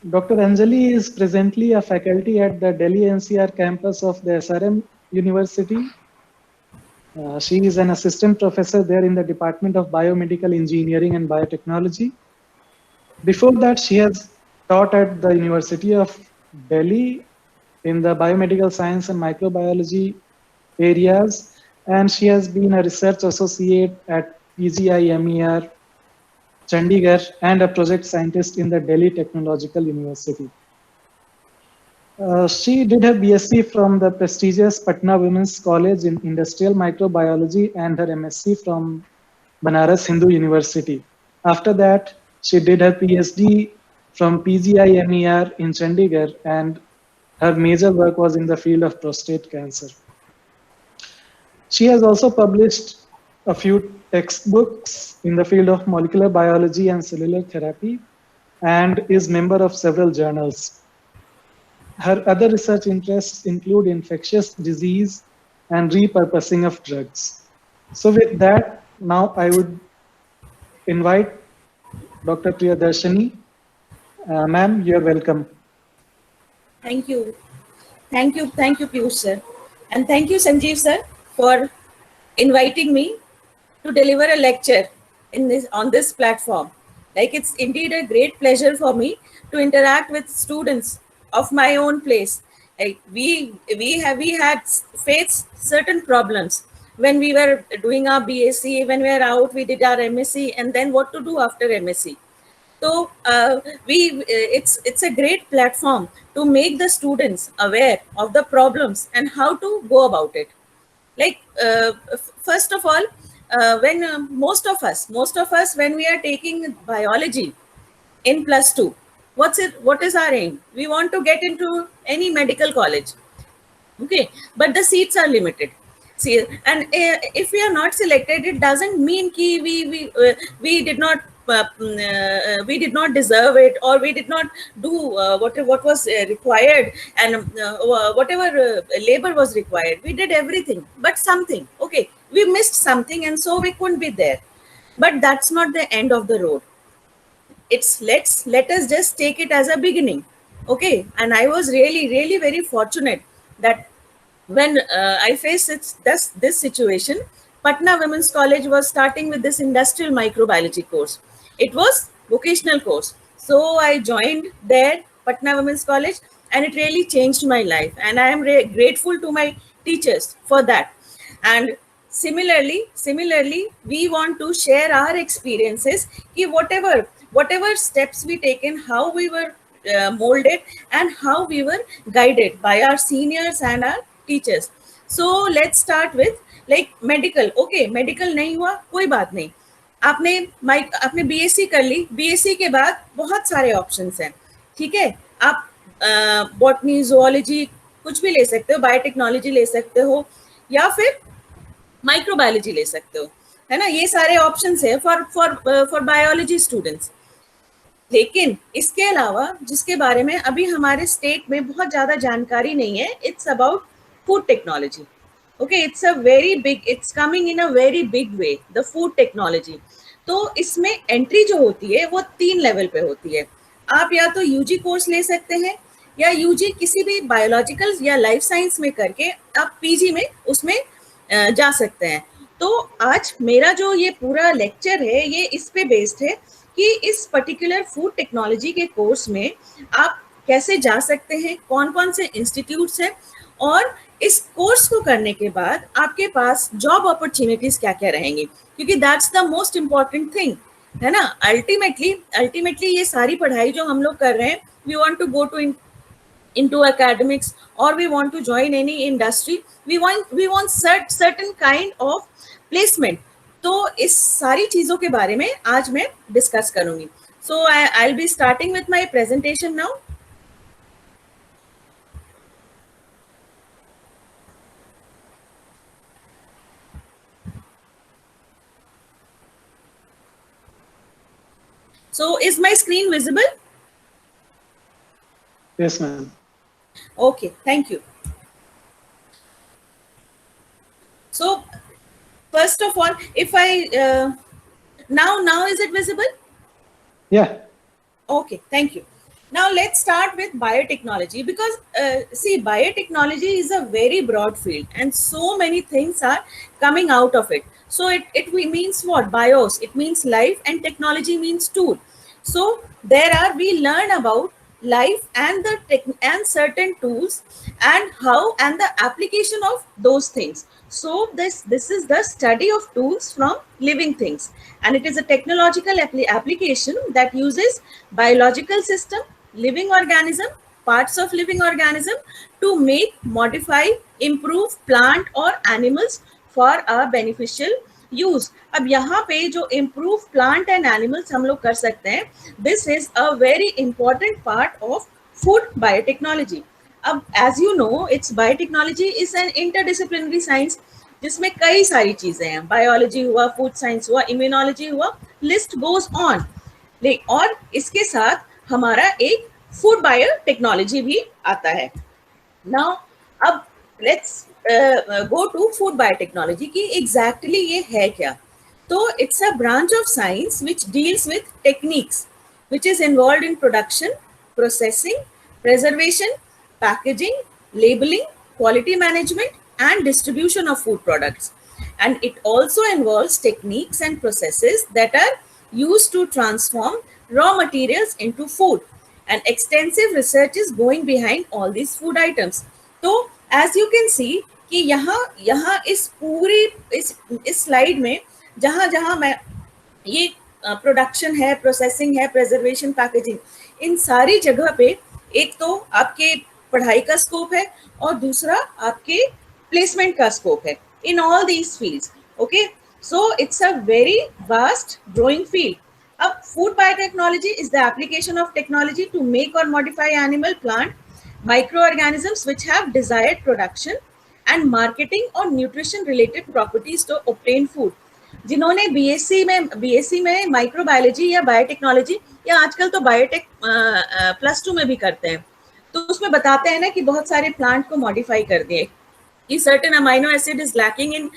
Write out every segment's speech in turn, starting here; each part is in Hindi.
Dr. Anjali is presently a faculty at the Delhi NCR campus of the SRM University. She is an assistant professor there in the Department of Biomedical Engineering and Biotechnology. Before that, she has taught at the University of Delhi in the biomedical science and microbiology areas, and she has been a research associate at PGIMER Chandigarh and a project scientist in the Delhi Technological University. She did her BSc from the prestigious Patna Women's College in Industrial Microbiology and her MSc from Banaras Hindu University. After that, she did her PhD from PGIMER in Chandigarh, and her major work was in the field of prostate cancer. She has also published a few textbooks in the field of molecular biology and cellular therapy and is member of several journals. Her other research interests include infectious disease and repurposing of drugs. So with that, now I would invite Dr. Priyadarshini. Ma'am, you're welcome. Thank you. Thank you, Piyush sir. And thank you, Sanjeev sir, for inviting me to deliver a lecture on this platform. Like, it's indeed a great pleasure for me to interact with students of my own place. Like, we had faced certain problems when we were doing our BSc. When we were out, we did our MSc, and then what to do after MSc. So it's a great platform to make the students aware of the problems and how to go about it. Like, first of all, when most of us, when we are taking biology in +2, what is our aim? We want to get into any medical college. Okay, but the seats are limited. See, and if we are not selected, it doesn't mean ki we did not we did not deserve it, or we did not do what was required, and whatever labor was required. We did everything, but something, okay, we missed something, and so we couldn't be there. But that's not the end of the road. It's let us just take it as a beginning. Okay, and I was really very fortunate that when I faced this situation, Patna Women's College was starting with this industrial microbiology course. It was vocational course. So I joined there, Patna Women's College, and it really changed my life. And I am grateful to my teachers for that. And similarly, we want to share our experiences, ki whatever steps we taken, how we were molded, and how we were guided by our seniors and our teachers. So let's start with like medical. Okay, medical नहीं हुआ, कोई बात नहीं. आपने बीएससी कर ली. बीएससी के बाद बहुत सारे ऑप्शंस हैं. ठीक है, आप बॉटनी, जुओलॉजी कुछ भी ले सकते हो, बायोटेक्नोलॉजी ले सकते हो, या फिर माइक्रोबायोलॉजी ले सकते हो, है ना. ये सारे ऑप्शंस है फॉर बायोलॉजी स्टूडेंट्स. लेकिन इसके अलावा, जिसके बारे में अभी हमारे स्टेट में बहुत ज्यादा जानकारी नहीं है, it's about food technology. Okay, it's coming in a very big way, the food technology. तो इसमें एंट्री जो होती है वो 3 लेवल पे होती है. आप या तो यूजी कोर्स ले सकते हैं, या यूजी किसी भी बायोलॉजिकल या लाइफ साइंस में करके आप पीजी में उसमें जा सकते हैं. तो आज मेरा जो ये पूरा लेक्चर है, ये इस पे बेस्ड है कि इस पर्टिकुलर फूड टेक्नोलॉजी के कोर्स में आप कैसे जा सकते हैं, कौन कौन से इंस्टीट्यूट्स हैं, और इस कोर्स को करने के बाद आपके पास जॉब अपॉर्चुनिटीज क्या क्या रहेंगी, क्योंकि that's the most important thing, है ना. अल्टीमेटली ये सारी पढ़ाई जो हम लोग कर रहे हैं, we want to go to into academics, or we want to join any industry, we want certain kind of placement. तो इस सारी चीजों के बारे में आज मैं डिस्कस करूंगी. So I'll be starting with my presentation now. So is my screen visible? Yes, ma'am. Okay, thank you. So first of all, if I now is it visible? Yeah. Okay, thank you. Now let's start with biotechnology, because see, biotechnology is a very broad field and so many things are coming out of it. So it means what? Bios, it means life, and technology means tool. So there are, we learn about life and the tech and certain tools and how and the application of those things. So this is the study of tools from living things, and it is a technological application that uses biological system, living organism, parts of living organism to make, modify, improve plant or animals for a beneficial use. अब यहाँ पे जो इम्प्रूव प्लांट एंड एनिमल्स हम लोग कर सकते हैं, this is a very important part of food biotechnology. अब as you know, it's biotechnology is an interdisciplinary science जिसमें कई सारी चीजें हैं. बायोलॉजी हुआ, फूड साइंस हुआ, इम्यूनोलॉजी हुआ, लिस्ट गोज ऑन. और इसके साथ हमारा एक फूड बायोटेक्नोलॉजी भी आता है. नाउ अब let's go to food biotechnology की एग्जैक्टली ये है क्या. तो it's a branch of science which deals with techniques which is involve in production, processing, preservation, packaging, labeling, quality management, and distribution of food products. And it also involves techniques and processes that are used to transform raw materials into food. And extensive research is going behind all these food items. So as you can see कि यहाँ इस पूरी इस स्लाइड में जहाँ जहाँ मैं ये प्रोडक्शन है, प्रोसेसिंग है, प्रेजर्वेशन, पैकेजिंग, इन सारी जगह पे एक तो आपके पढ़ाई का स्कोप है और दूसरा आपके प्लेसमेंट का स्कोप है in all these fields. Okay, so it's a very vast growing field. अब food biotechnology is the application of technology to make और modify animal, plant, microorganisms which have desired production and marketing or nutrition related properties to obtain food. जिन्होंने बीएससी में माइक्रोबायोलॉजी या बायोटेक्नोलॉजी, या आजकल तो बायोटेक +2 में भी करते हैं, तो उसमें बताते हैं ना कि बहुत सारे प्लांट को मॉडिफाई कर दिए कि certain amino acid is lacking in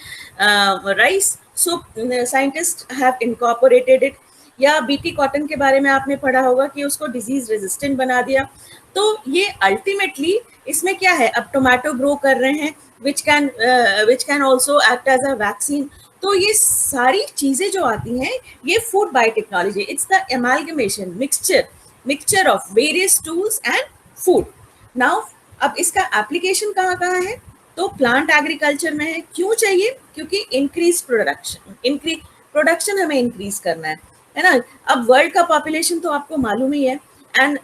rice, so scientist have incorporated it. या बीटी कॉटन के बारे में आपने पढ़ा होगा कि उसको डिजीज रेजिस्टेंट बना दिया. तो ये अल्टीमेटली इसमें क्या है, अब टोमेटो ग्रो कर रहे हैं which can also act as a vaccine. तो ये सारी चीजें जो आती हैं, ये food biotechnology, it's the amalgamation, mixture of various tools and food. Now अब इसका एप्लीकेशन कहाँ कहाँ है, तो प्लांट एग्रीकल्चर में है. क्यों चाहिए, क्योंकि इंक्रीज प्रोडक्शन हमें इंक्रीज करना है ना. अब वर्ल्ड का पॉपुलेशन तो आपको मालूम ही है, and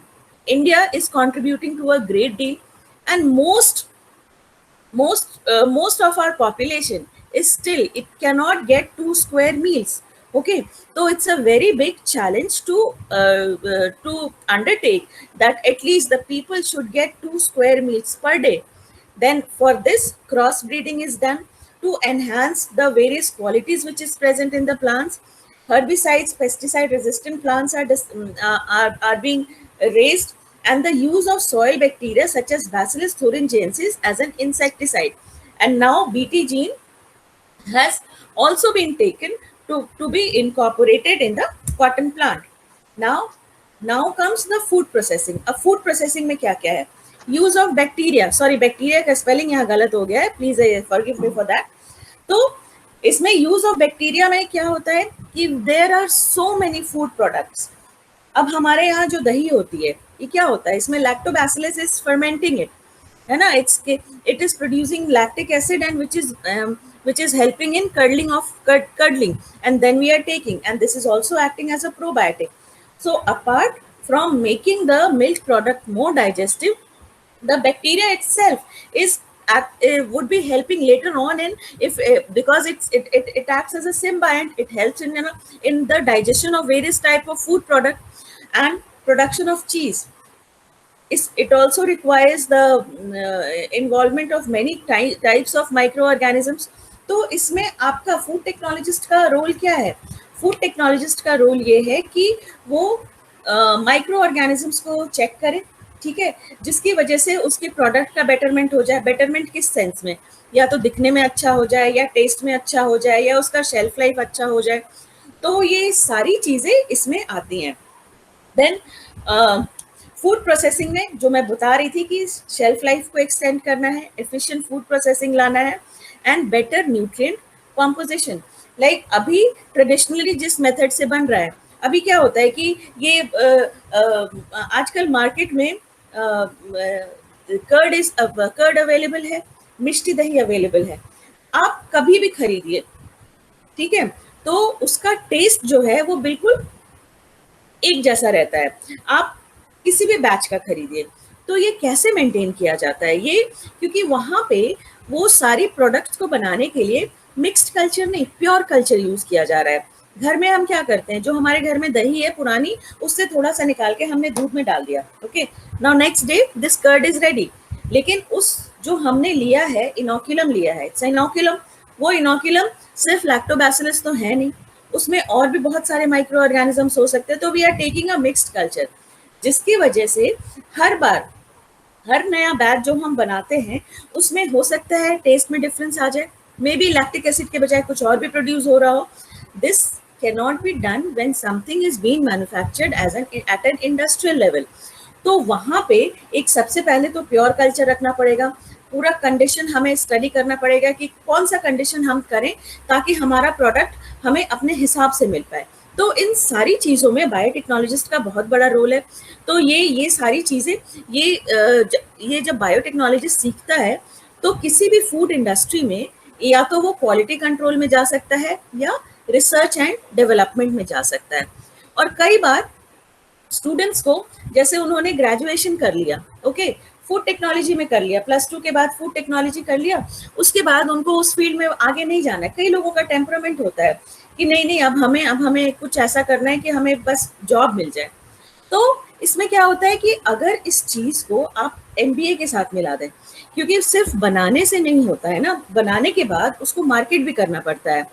India is contributing to a great deal, and most of our population is still, it cannot get 2 square meals. Okay, so it's a very big challenge to undertake that at least the people should get 2 square meals per day. Then for this, crossbreeding is done to enhance the various qualities which is present in the plants. Herbicides, pesticide resistant plants are being raised, and the use of soil bacteria such as Bacillus thuringiensis as an insecticide. And now BT gene has also been taken to be incorporated in the cotton plant. Now comes the food processing. अब food processing में क्या क्या है, use of bacteria, sorry bacteria का spelling यहाँ गलत हो गया है, please forgive me for that. तो इसमें use of bacteria में क्या होता है कि there are so many food products. अब हमारे यहाँ जो दही होती है, ये क्या होता है, इसमें लैक्टोबैसिलस इज फर्मेंटिंग इट, है ना. It is producing lactic acid and which is helping in curdling, and then we are taking, and this is also acting as a probiotic. So apart from making the milk product more digestive, the bacteria itself would be helping later on because it acts as a symbiont. It helps in the digestion of various type of food product and production of cheese. It also requires the involvement of many types of microorganisms. तो इसमें आपका फूड टेक्नोलॉजिस्ट का रोल क्या है, फूड टेक्नोलॉजिस्ट का रोल ये है कि वो माइक्रो ऑर्गेनिजम्स को चेक करे, ठीक है, जिसकी वजह से उसके प्रोडक्ट का बेटरमेंट हो जाए. बेटरमेंट किस सेंस में, या तो दिखने में अच्छा हो जाए, या टेस्ट में अच्छा हो जाए, या उसका शेल्फ लाइफ अच्छा हो जाए. तो ये सारी चीजें इसमें आती हैं. Then फूड प्रोसेसिंग में जो मैं बता रही थी कि शेल्फ लाइफ को एक्सटेंड करना है, एफिशिएंट फूड प्रोसेसिंग लाना है and better nutrient composition. Like अभी ट्रेडिशनली जिस मेथड से बन रहा है, अभी क्या होता है कि ये आजकल मार्केट में कर्ड अवेलेबल है, मिष्टी दही अवेलेबल है, आप कभी भी खरीदिए, ठीक है, तो उसका टेस्ट जो है वो बिल्कुल एक जैसा रहता है। आप किसी भी बैच का खरीदिए, तो ये कैसे मेंटेन किया जाता है ये, क्योंकि वहां पे वो सारी प्रोडक्ट्स को बनाने के लिए मिक्स्ड कल्चर नहीं, प्योर कल्चर यूज किया जा रहा है। घर में हम क्या करते हैं, जो हमारे घर में दही है पुरानी, उससे थोड़ा सा निकाल के हमने दूध में डाल दिया, okay, now next day this curd is ready. लेकिन उस जो हमने लिया है, इनोक्यूलम लिया है, इट्स इनोक्यूलम, वो इनोक्यूलम सिर्फ लैक्टोबैसिलस तो है नहीं, उसमें और भी बहुत सारे माइक्रो ऑर्गेनिजम्स हो सकते हैं। तो we are taking a mixed culture, जिसकी वजह से हर बार हर नया बैच जो हम बनाते हैं उसमें हो सकता है टेस्ट में डिफरेंस आ जाए, मे बी लैक्टिक एसिड के बजाय कुछ और भी प्रोड्यूस हो रहा हो। This cannot be done when something is being manufactured as an at an industrial level. तो वहां पे एक सबसे पहले तो प्योर कल्चर रखना पड़ेगा, पूरा कंडीशन हमें स्टडी करना पड़ेगा कि कौन सा कंडीशन हम करें ताकि हमारा प्रोडक्ट हमें अपने हिसाब से मिल पाए। तो इन सारी चीज़ों में बायोटेक्नोलॉजिस्ट का बहुत बड़ा रोल है। तो ये सारी चीज़ें, ये जब बायोटेक्नोलॉजिस्ट सीखता है तो किसी भी फूड इंडस्ट्री में या तो वो क्वालिटी कंट्रोल में जा सकता है या रिसर्च एंड डेवलपमेंट में जा सकता है। और कई बार स्टूडेंट्स को, जैसे उन्होंने ग्रेजुएशन कर लिया, ओके, फूड टेक्नोलॉजी में कर लिया, +2 के बाद फूड टेक्नोलॉजी कर लिया, उसके बाद उनको उस फील्ड में आगे नहीं जाना है। कई लोगों का टेम्परामेंट होता है कि नहीं अब हमें कुछ ऐसा करना है कि हमें बस जॉब मिल जाए। तो इसमें क्या होता है कि अगर इस चीज को आप MBA के साथ मिला दें, क्योंकि सिर्फ बनाने से नहीं होता है ना, बनाने के बाद उसको मार्केट भी करना पड़ता है।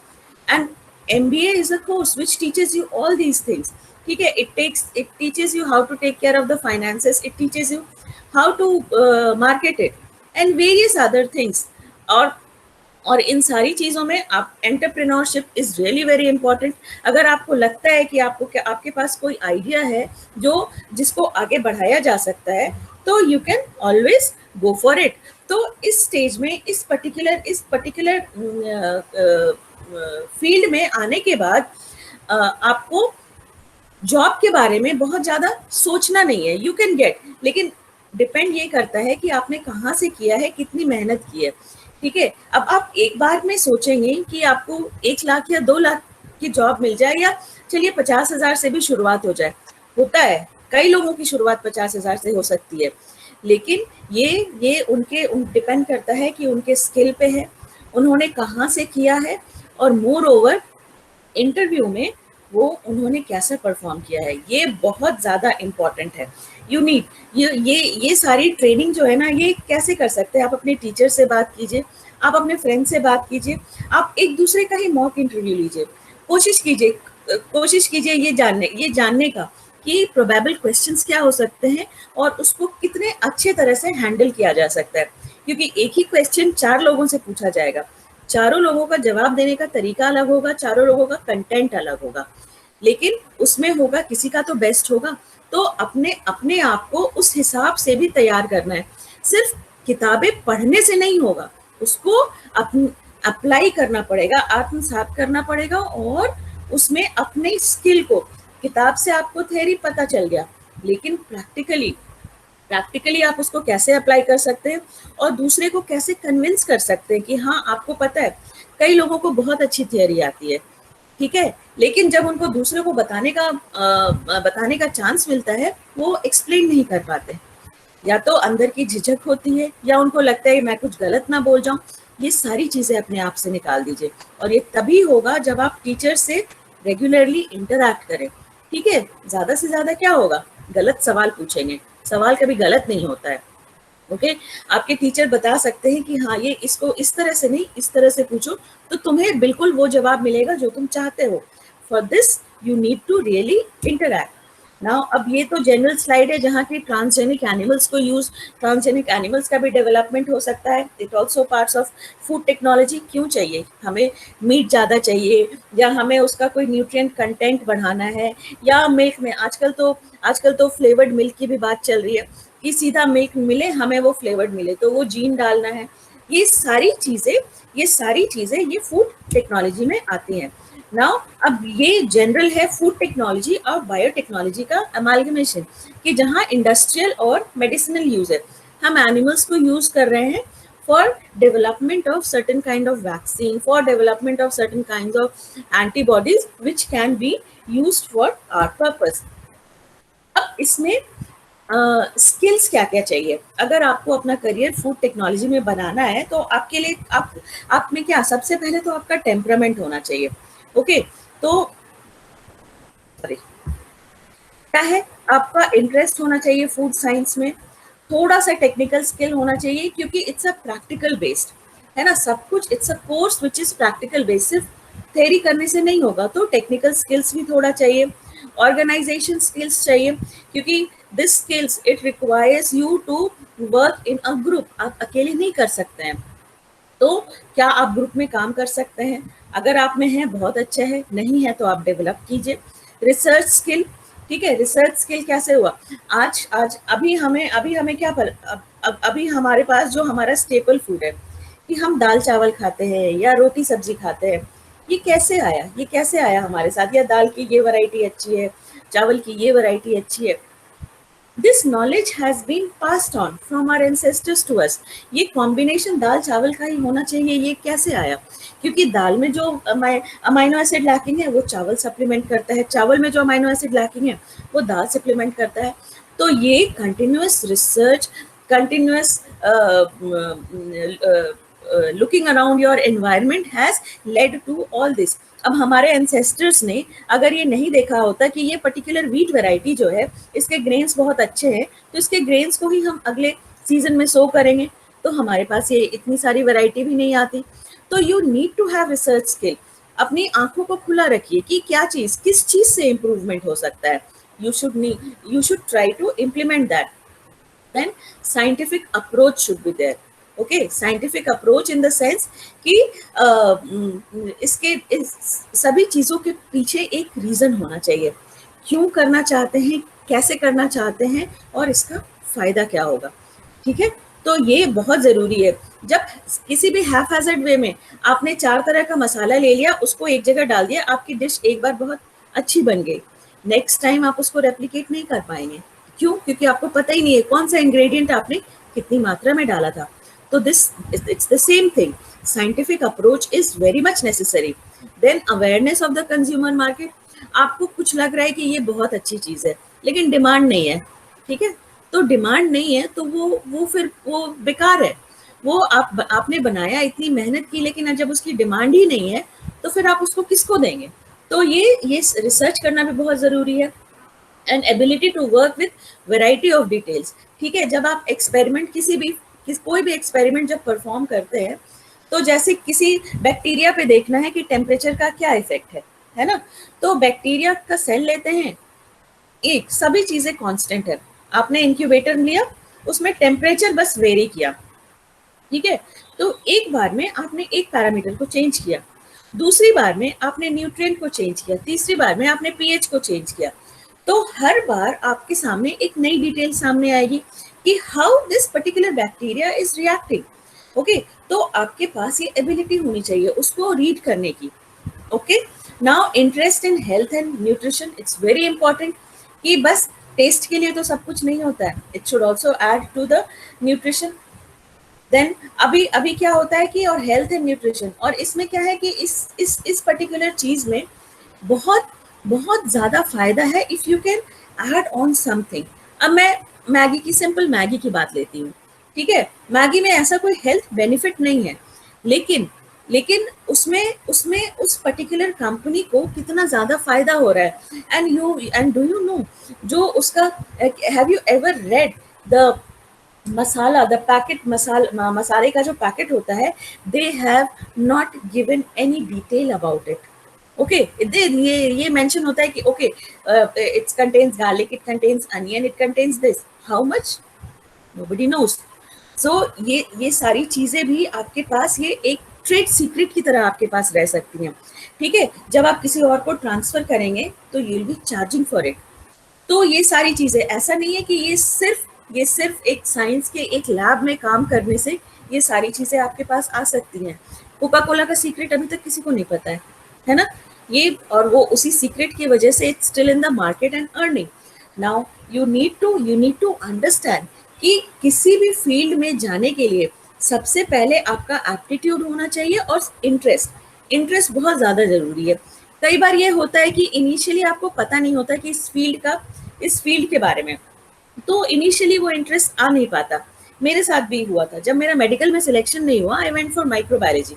And MBA is a course which teaches you all these things, ठीक है, it teaches you how to take care of the finances, it teaches you how to market it and various other things। और इन सारी चीज़ों में आप entrepreneurship is really very important. अगर आपको लगता है कि आपके पास कोई आइडिया है जिसको आगे बढ़ाया जा सकता है, तो you can always go for it. तो इस स्टेज में इस पर्टिकुलर फील्ड में आने के बाद आपको जॉब के बारे में बहुत ज़्यादा सोचना नहीं है, यू कैन गेट, लेकिन डिपेंड ये करता है कि आपने कहाँ से किया है, कितनी मेहनत की है, ठीक है। अब आप एक बार में सोचेंगे कि आपको 1 लाख या 2 लाख की जॉब मिल जाए, या चलिए 50,000 से भी शुरुआत हो जाए, होता है, कई लोगों की शुरुआत 50,000 से हो सकती है, लेकिन ये डिपेंड करता है कि उनके स्किल पे है, उन्होंने कहाँ से किया है, और मोर ओवर इंटरव्यू में वो उन्होंने कैसे परफॉर्म किया है, ये बहुत ज़्यादा इम्पॉर्टेंट है। यू नीड ये सारी ट्रेनिंग जो है ना, ये कैसे कर सकते हैं, आप अपने टीचर से बात कीजिए, आप अपने फ्रेंड से बात कीजिए, आप एक दूसरे का ही मॉक इंटरव्यू लीजिए, कोशिश कीजिए ये जानने का कि प्रोबेबल क्वेश्चंस क्या हो सकते हैं और उसको कितने अच्छे तरह से हैंडल किया जा सकता है। क्योंकि एक ही क्वेश्चन 4 लोगों से पूछा जाएगा, चारों लोगों का जवाब देने का तरीका अलग होगा, चारों लोगों का कंटेंट अलग होगा, लेकिन उसमें होगा किसी का तो बेस्ट होगा। तो अपने आप को उस हिसाब से भी तैयार करना है, सिर्फ किताबें पढ़ने से नहीं होगा, उसको अप्लाई करना पड़ेगा, आत्मसात करना पड़ेगा, और उसमें अपने स्किल को, किताब से आपको थ्योरी पता चल गया, लेकिन प्रैक्टिकली आप उसको कैसे अप्लाई कर सकते हैं और दूसरे को कैसे कन्विंस कर सकते हैं कि हाँ आपको पता है। कई लोगों को बहुत अच्छी थियरी आती है, ठीक है, लेकिन जब उनको दूसरे को बताने का चांस मिलता है, वो एक्सप्लेन नहीं कर पाते, या तो अंदर की झिझक होती है, या उनको लगता है मैं कुछ गलत ना बोल जाऊं। ये सारी चीजें अपने आप से निकाल दीजिए, और ये तभी होगा जब आप टीचर से रेगुलरली इंटरैक्ट करें, ठीक है। ज्यादा से ज्यादा क्या होगा, गलत सवाल पूछेंगे, सवाल कभी गलत नहीं होता है, ओके। आपके टीचर बता सकते हैं कि हाँ ये इसको इस तरह से नहीं, इस तरह से पूछो, तो तुम्हें बिल्कुल वो जवाब मिलेगा जो तुम चाहते हो। For this you need to really interact. Now अब ये तो जनरल स्लाइड है जहाँ की ट्रांसजेनिक एनिमल्स को यूज, ट्रांसजेनिक एनिमल्स का भी डेवलपमेंट हो सकता है, it also parts of food technology. क्यों चाहिए हमें मीट ज़्यादा चाहिए, या हमें उसका कोई न्यूट्रिएंट कंटेंट बढ़ाना है, या मिल्क में आजकल तो फ्लेवर्ड मिल्क की भी बात चल रही है कि सीधा मिल्क मिले हमें, वो फ्लेवर्ड मिले, तो वो जीन डालना है। ये सारी चीज़ें ये फूड टेक्नोलॉजी में आती हैं। नाउ अब ये जनरल है फूड टेक्नोलॉजी और बायोटेक्नोलॉजी का अमालगमेशन, कि जहाँ इंडस्ट्रियल और मेडिसिनल यूज है, हम एनिमल्स को यूज कर रहे हैं for development of certain kind of vaccine, for development of certain kind of antibodies which can be use for our purpose. अब इसमें स्किल्स क्या क्या चाहिए अगर आपको अपना करियर फूड टेक्नोलॉजी में बनाना है, तो आपके लिए आप में क्या, सबसे पहले तो आपका टेम्परामेंट होना चाहिए। ओके, तो सॉरी, क्या है, आपका इंटरेस्ट होना चाहिए फूड साइंस में, थोड़ा सा टेक्निकल स्किल होना चाहिए, क्योंकि इट्स अ प्रैक्टिकल बेस्ड है ना, सब कुछ it's a course which is practical based, सिर्फ थ्योरी करने से नहीं होगा, तो टेक्निकल स्किल्स भी थोड़ा चाहिए, ऑर्गेनाइजेशन स्किल्स चाहिए, क्योंकि this skills it requires you to work in a group, आप अकेले नहीं कर सकते हैं। तो क्या आप ग्रुप में काम कर सकते हैं, अगर आप में है बहुत अच्छा है, नहीं है तो आप डेवलप कीजिए। रिसर्च स्किल, ठीक है, रिसर्च स्किल कैसे हुआ, आज आज अभी हमें क्या पर अभी हमारे पास जो हमारा स्टेपल फूड है कि हम दाल चावल खाते हैं या रोटी सब्जी खाते हैं, ये कैसे आया हमारे साथ, या दाल की ये वैरायटी अच्छी है, चावल की ये वैरायटी अच्छी है, this knowledge has been passed on from our ancestors to us. ये कॉम्बिनेशन दाल चावल का ही होना चाहिए, ये कैसे आया, क्योंकि दाल में जो अमाइनो एसिड लैकिंग है वो चावल सप्लीमेंट करता है, चावल में जो अमाइनो एसिड लैकिंग है वो दाल सप्लीमेंट करता है। तो ये continuous research, continuous looking around your environment has led to all this. अब हमारे एंसेस्टर्स ने अगर ये नहीं देखा होता कि ये पर्टिकुलर व्हीट वैरायटी जो है इसके ग्रेन्स बहुत अच्छे हैं, तो इसके ग्रेन्स को ही हम अगले सीजन में सो करेंगे, तो हमारे पास ये इतनी सारी वैरायटी भी नहीं आती। तो you need to have research skill, अपनी आंखों को खुला रखिए कि क्या चीज, किस चीज से इम्प्रूवमेंट हो सकता है, you should try to implement that. then scientific approach should be there, okay, scientific approach in the sense कि इस सभी चीजों के पीछे एक रीजन होना चाहिए, क्यों करना चाहते हैं, कैसे करना चाहते हैं, और इसका फायदा क्या होगा, ठीक है। तो ये बहुत जरूरी है। जब किसी भी हैफेजेड वे में आपने 4 तरह का मसाला ले लिया, उसको एक जगह डाल दिया, आपकी डिश एक बार बहुत अच्छी बन गई, नेक्स्ट टाइम आप उसको रेप्लिकेट नहीं कर पाएंगे, क्यों, क्योंकि आपको पता ही नहीं है कौन सा इंग्रेडिएंट आपने कितनी मात्रा में डाला था। तो this it's the same thing, scientific approach is very much necessary. Then awareness of the consumer market, आपको कुछ लग रहा है कि ये बहुत अच्छी चीज है लेकिन डिमांड नहीं है, ठीक है, तो डिमांड नहीं है तो वो फिर वो बेकार है, वो आपने बनाया, इतनी मेहनत की, लेकिन जब उसकी डिमांड ही नहीं है तो फिर आप उसको किसको देंगे। तो ये रिसर्च करना भी बहुत जरूरी है, and ability to work with variety of details, ठीक है। जब आप एक्सपेरिमेंट कोई भी एक्सपेरिमेंट जब परफॉर्म करते हैं, तो जैसे किसी बैक्टीरिया पे देखना है कि टेम्परेचर का क्या इफेक्ट है ना, तो बैक्टीरिया का सेल लेते हैं, एक सभी चीजें कांस्टेंट है, आपने इंक्यूबेटर लिया, उसमें टेम्परेचर बस वेरी किया, ठीक है, तो एक बार में आपने एक पैरामीटर को चेंज किया, दूसरी बार में आपने न्यूट्रिएंट को चेंज किया, तीसरी बार में आपने पीएच को चेंज किया, तो हर बार आपके सामने एक नई डिटेल सामने आएगी कि how this particular bacteria is reacting, okay. तो आपके पास ये एबिलिटी होनी चाहिए उसको रीड करने की, okay. Now interest in health and nutrition, it's very important, कि बस टेस्ट के लिए तो सब कुछ नहीं होता है, it should also add to the nutrition. Then अभी क्या होता है कि, और हेल्थ एंड न्यूट्रिशन, और इसमें क्या है कि इस पर्टिकुलर चीज में बहुत बहुत ज्यादा फायदा है if you can add on something. अब मैं मैगी की, सिंपल मैगी की बात लेती हूँ, ठीक है, मैगी में ऐसा कोई हेल्थ बेनिफिट नहीं है, लेकिन उसमें उसमें उस पर्टिकुलर कंपनी को कितना ज्यादा फायदा हो रहा है, एंड डू यू नो, जो उसका, have you ever read the masala, the packet मसाले का जो पैकेट होता है, they have not given any detail about it, okay ये मेंशन होता है कि okay it's contains garlic, it contains onion, it contains this, how much nobody knows. So ये सारी चीजें भी आपके पास ये एक ट्रेड सीक्रेट की तरह आपके पास रह सकती हैं, ठीक है। जब आप किसी और को ट्रांसफर करेंगे तो you will B charging for it. तो ये सारी चीजें, ऐसा नहीं है कि ये सिर्फ एक साइंस के एक लैब में काम करने से ये सारी चीजें आपके पास आ सकती हैं। कोका कोला का सीक्रेट अभी तक किसी को नहीं पता है ना। ये और वो उसी सीक्रेट की वजह से it's still in the market and earning. Now you need to understand कि किसी भी फील्ड में जाने के लिए सबसे पहले आपका एप्टीट्यूड होना चाहिए और इंटरेस्ट बहुत ज्यादा जरूरी है। कई बार ये होता है कि इनिशियली आपको पता नहीं होता कि इस फील्ड के बारे में, तो इनिशियली वो इंटरेस्ट आ नहीं पाता। मेरे साथ भी हुआ था, जब मेरा मेडिकल में सिलेक्शन नहीं हुआ, आई वेंट फॉर माइक्रोबायोलॉजी,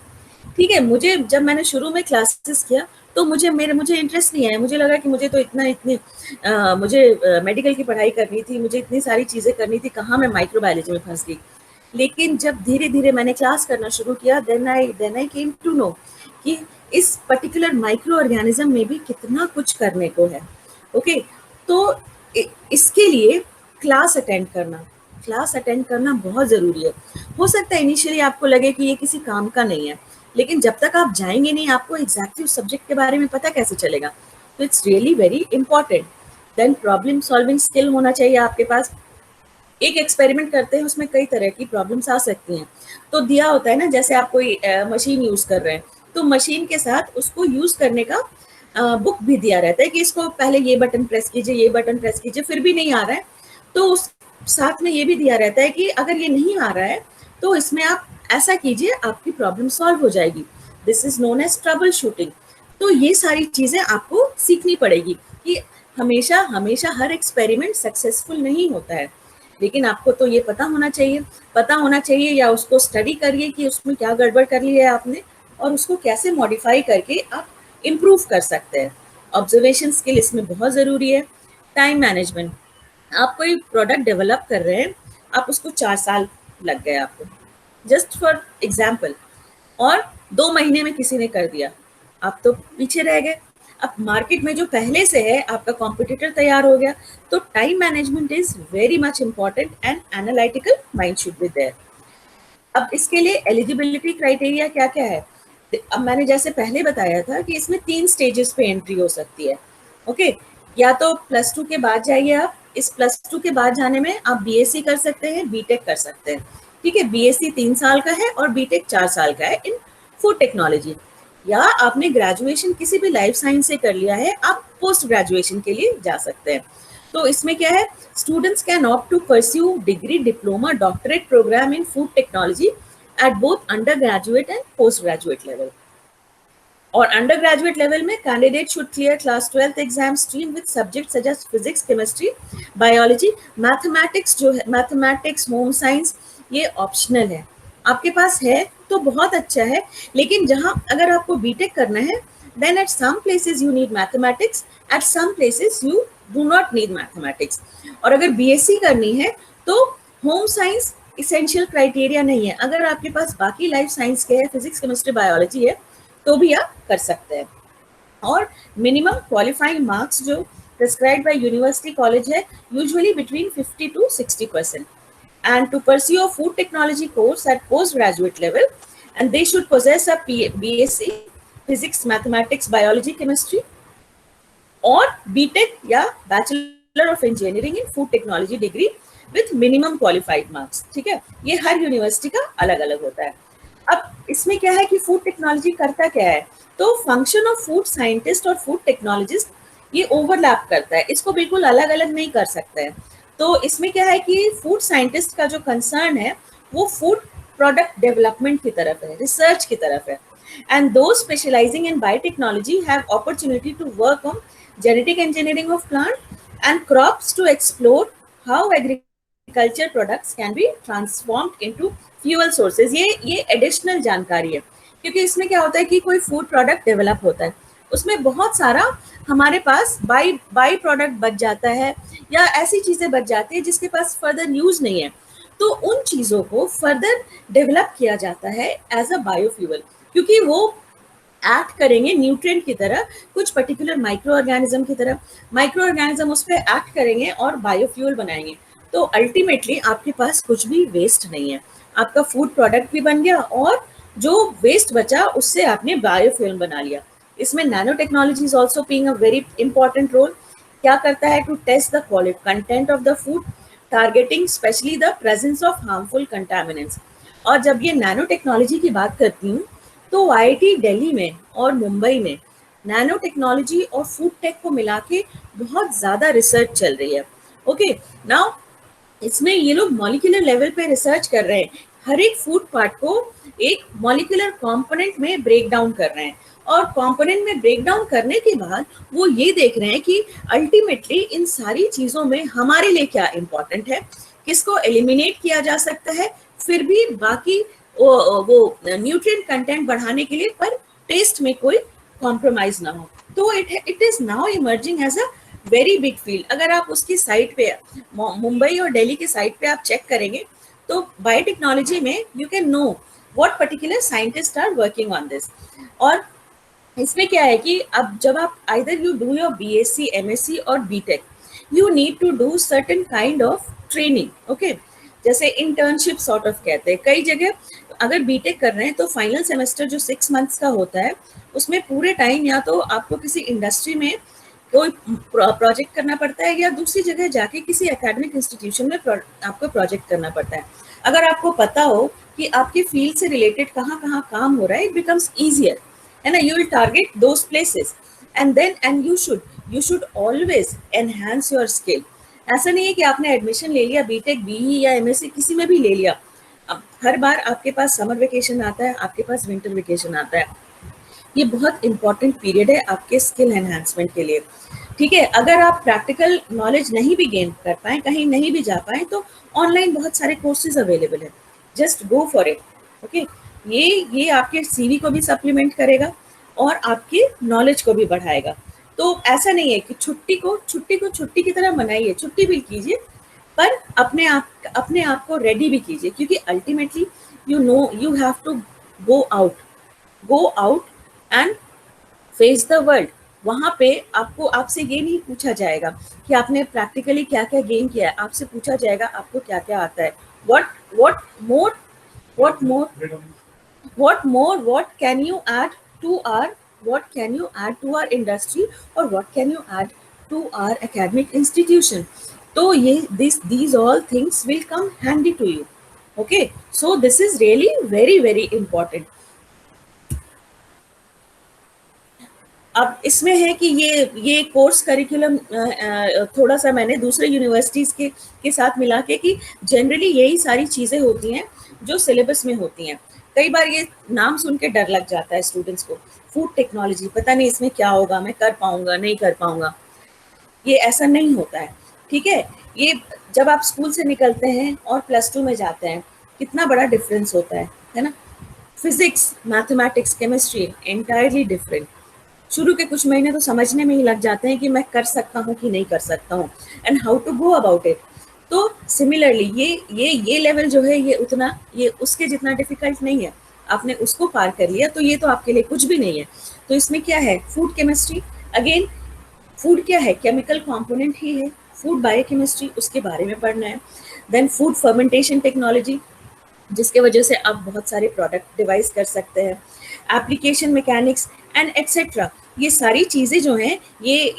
ठीक है। मुझे जब मैंने शुरू में क्लासेस किया तो मुझे इंटरेस्ट नहीं आया। मुझे लगा कि मुझे तो मुझे मेडिकल की पढ़ाई करनी थी, मुझे इतनी सारी चीजें करनी थी, कहाँ मैं माइक्रोबायोलॉजी में फंस गई। लेकिन जब धीरे धीरे मैंने क्लास करना शुरू किया, then I came to know कि इस पर्टिकुलर माइक्रो ऑर्गेनिज्म में भी कितना कुछ करने को है। ओके, तो इसके लिए क्लास अटेंड करना बहुत जरूरी है। हो सकता है इनिशियली आपको लगे कि ये किसी काम का नहीं है, लेकिन जब तक आप जाएंगे नहीं, आपको एग्जैक्टली उस सब्जेक्ट के बारे में पता कैसे चलेगा। तो it's really very important. Then problem solving skill होना चाहिए आपके पास। एक एक्सपेरिमेंट करते हैं, उसमें कई तरह की प्रॉब्लम्स आ सकती हैं। तो दिया होता है ना, जैसे आप कोई मशीन यूज कर रहे हैं, तो मशीन के साथ उसको यूज करने का बुक भी दिया रहता है कि इसको पहले ये बटन प्रेस कीजिए, ये बटन प्रेस कीजिए, फिर भी नहीं आ रहा है तो उस साथ में ये भी दिया रहता है कि अगर ये नहीं आ रहा है तो इसमें आप ऐसा कीजिए, आपकी प्रॉब्लम सॉल्व हो जाएगी। This is known as troubleshooting. तो ये सारी चीजें आपको सीखनी पड़ेगी कि हमेशा हमेशा हर एक्सपेरिमेंट सक्सेसफुल नहीं होता है, लेकिन आपको तो ये पता होना चाहिए या उसको स्टडी करिए कि उसमें क्या गड़बड़ कर ली है आपने और उसको कैसे मॉडिफाई करके आप इम्प्रूव कर सकते हैं। ऑब्जर्वेशन स्किल इसमें बहुत ज़रूरी है। टाइम मैनेजमेंट, आप कोई प्रोडक्ट डेवलप कर रहे हैं, आप उसको 4 साल लग गए आपको, जस्ट फॉर एग्जाम्पल, और 2 महीने में किसी ने कर दिया, आप तो पीछे रह गए। अब मार्केट में जो पहले से है, आपका कॉम्पिटिटर तैयार हो गया। तो time management is very much important and analytical mind should be there. अब इसके लिए एलिजिबिलिटी क्राइटेरिया क्या क्या है? अब मैंने जैसे पहले बताया था कि इसमें 3 स्टेजेस पे एंट्री हो सकती है। ओके, या तो +2 के बाद जाइए आप, इस +2 के बाद जाने में आप बीएससी कर सकते हैं, बीटेक कर सकते हैं, ठीक है। बीएससी 3 साल का है और बीटेक 4 साल का है इन फूड टेक्नोलॉजी। या आपने ग्रेजुएशन किसी भी लाइफ साइंस से कर लिया है, आप पोस्ट ग्रेजुएशन के लिए जा सकते हैं। तो इसमें क्या है, students can opt to pursue degree, diploma, doctorate program in food technology at both undergraduate and postgraduate level. और undergraduate level में candidate should clear class 12th exam stream with subjects such as physics, chemistry, biology, mathematics जो है, mathematics, home science ये optional है। आपके पास है तो बहुत अच्छा है, लेकिन जहाँ अगर आपको बीटेक करना है, then at some places you need mathematics, at some places you do not need mathematics। और अगर बीएससी करनी है तो होम साइंस इसेंशियल क्राइटेरिया नहीं है। अगर आपके पास बाकी लाइफ साइंस के है, फिजिक्स, केमिस्ट्री, बायोलॉजी है, तो भी आप कर सकते हैं। और मिनिमम क्वालिफाइंग मार्क्स जो प्रिस्क्राइब्ड बाय यूनिवर्सिटी कॉलेज है, usually between 50 to 60%, and to pursue a food technology course at postgraduate level, and they should possess a BSc physics, mathematics, biology, chemistry और बीटेक या bachelor of engineering in food technology degree with minimum qualified marks, ठीक है। ये हर यूनिवर्सिटी का अलग अलग होता है। अब इसमें क्या है कि फूड टेक्नोलॉजी करता क्या है, तो फंक्शन ऑफ फूड साइंटिस्ट और फूड टेक्नोलॉजिस्ट ये ओवरलैप करता है, इसको बिल्कुल अलग अलग नहीं कर सकते हैं। तो इसमें क्या है कि फूड साइंटिस्ट का जो कंसर्न है वो फूड प्रोडक्ट डेवलपमेंट की तरफ है, रिसर्च की तरफ है। And those specializing in biotechnology have opportunity to work on genetic engineering of plant and crops to explore how agriculture products can be transformed into fuel sources। ये additional जानकारी है, क्योंकि इसमें क्या होता है कि कोई फूड प्रोडक्ट डेवलप होता है, उसमें बहुत सारा हमारे पास बाई प्रोडक्ट बच जाता है या ऐसी चीजें बच जाती है जिसके पास फर्दर यूज नहीं है। तो उन चीजों को फर्दर डेवलप किया जाता है एज अ बायोफ्यूल, क्योंकि वो एक्ट करेंगे न्यूट्रिएंट की तरह, कुछ पर्टिकुलर माइक्रो ऑर्गेनिज्म की तरह, माइक्रो ऑर्गेनिज्म उस पर एक्ट करेंगे और बायोफ्यूल बनाएंगे। तो अल्टीमेटली आपके पास कुछ भी वेस्ट नहीं है, आपका फूड प्रोडक्ट भी बन गया और जो वेस्ट बचा उससे आपने बायोफ्यूल बना लिया। इसमें nano technology is also playing a very important role. क्या करता है? To test the quality content of the food, targeting specially the presence of harmful contaminants. और जब ये नैनो टेक्नोलॉजी की बात करती हूँ तो आईआईटी दिल्ली में और मुंबई में नैनो टेक्नोलॉजी और फूड टेक को मिला के बहुत ज्यादा रिसर्च चल रही है। ओके, नाउ इसमें ये लोग मॉलिक्यूलर लेवल पे रिसर्च कर रहे हैं, हर एक फूड पार्ट को एक मॉलिक्यूलर कंपोनेंट में ब्रेक डाउन कर रहे हैं, और कंपोनेंट में ब्रेक डाउन करने के बाद वो ये देख रहे हैं कि अल्टीमेटली इन सारी चीजों में हमारे लिए क्या इंपॉर्टेंट है, किसको एलिमिनेट किया जा सकता है, फिर भी बाकी वो न्यूट्रिएंट कंटेंट बढ़ाने के लिए, पर टेस्ट में कोई कॉम्प्रोमाइज ना हो। तो it is now emerging as a very big field. अगर आप उसकी साइट पे, मुंबई और दिल्ली की साइट पे आप चेक करेंगे तो बायोटेक्नोलॉजी में you can know what particular scientist are working on this. और इसमें क्या है कि अब जब आप either you do your BSc, MSc और BTech, you need to do certain kind of training. Okay, जैसे इंटर्नशिप सॉर्ट ऑफ कहते हैं कई जगह। अगर बीटेक कर रहे हैं तो फाइनल सेमेस्टर जो 6 मंथ्स का होता है उसमें पूरे टाइम या तो आपको किसी इंडस्ट्री में कोई प्रोजेक्ट करना पड़ता है या दूसरी जगह जाके किसी एकेडमिक इंस्टीट्यूशन में आपको प्रोजेक्ट करना पड़ता है। अगर आपको पता हो कि आपके फील्ड से रिलेटेड कहाँ कहाँ काम हो रहा है, इट बिकम्स ईजियर, है ना। You will target those places and then and you should always enhance your skill. ऐसा नहीं है कि आपने एडमिशन ले लिया बीटेक, बीई या एमएससी किसी में भी ले लिया, अब हर बार आपके पास समर वेकेशन आता है, आपके पास विंटर वेकेशन आता है। ये बहुत इंपॉर्टेंट पीरियड है आपके स्किल एनहांसमेंट के लिए। ठीक है, अगर आप प्रैक्टिकल नॉलेज नहीं भी गेन कर पाए, कहीं नहीं भी जा पाए, तो ऑनलाइन बहुत सारे कोर्सेज अवेलेबल है, just go for it. Okay, ये आपके सीवी को भी सप्लीमेंट करेगा और आपकी नॉलेज को भी बढ़ाएगा। तो ऐसा नहीं है कि छुट्टी को छुट्टी की तरह मनाइए, छुट्टी भी कीजिए, पर अपने आप को रेडी भी कीजिए, क्योंकि ultimately you have to go out and face the world. वहां पे आपसे ये नहीं पूछा जाएगा कि आपने प्रैक्टिकली क्या क्या गेन किया है, आपसे पूछा जाएगा आपको क्या क्या आता है। What can you add to our industry, or what can you add to our academic institution? तो ये these all things will come handy to you. Okay, so this is really very very important. अब इसमें है कि ये कोर्स करिकुलम थोड़ा सा मैंने दूसरे यूनिवर्सिटीज के साथ मिला के, कि जनरली यही सारी चीजें होती हैं जो सिलेबस में होती हैं। कई बार ये नाम सुन के डर लग जाता है स्टूडेंट्स को, फूड टेक्नोलॉजी, पता नहीं इसमें क्या होगा, मैं कर पाऊंगा नहीं कर पाऊंगा। ये ऐसा नहीं होता है, ठीक है। ये जब आप स्कूल से निकलते हैं और +2 में जाते हैं, कितना बड़ा डिफरेंस होता है ना। Physics, mathematics, chemistry entirely different. शुरू के कुछ महीने तो समझने में ही लग जाते हैं कि मैं कर सकता हूँ कि नहीं कर सकता हूँ, and how to go about it. तो सिमिलरली ये लेवल जो है ये उसके जितना डिफिकल्ट नहीं है। आपने उसको पार कर लिया तो ये तो आपके लिए कुछ भी नहीं है। तो इसमें क्या है, फूड केमिस्ट्री, अगेन फूड क्या है, केमिकल कंपोनेंट ही है। फूड बायोकेमिस्ट्री, उसके बारे में पढ़ना है। देन फूड फर्मेंटेशन टेक्नोलॉजी, जिसके वजह से आप बहुत सारे प्रोडक्ट डिवाइस कर सकते हैं। एप्लीकेशन मैकेनिक्स एंड एटसेट्रा, ये सारी चीजें जो हैं, ये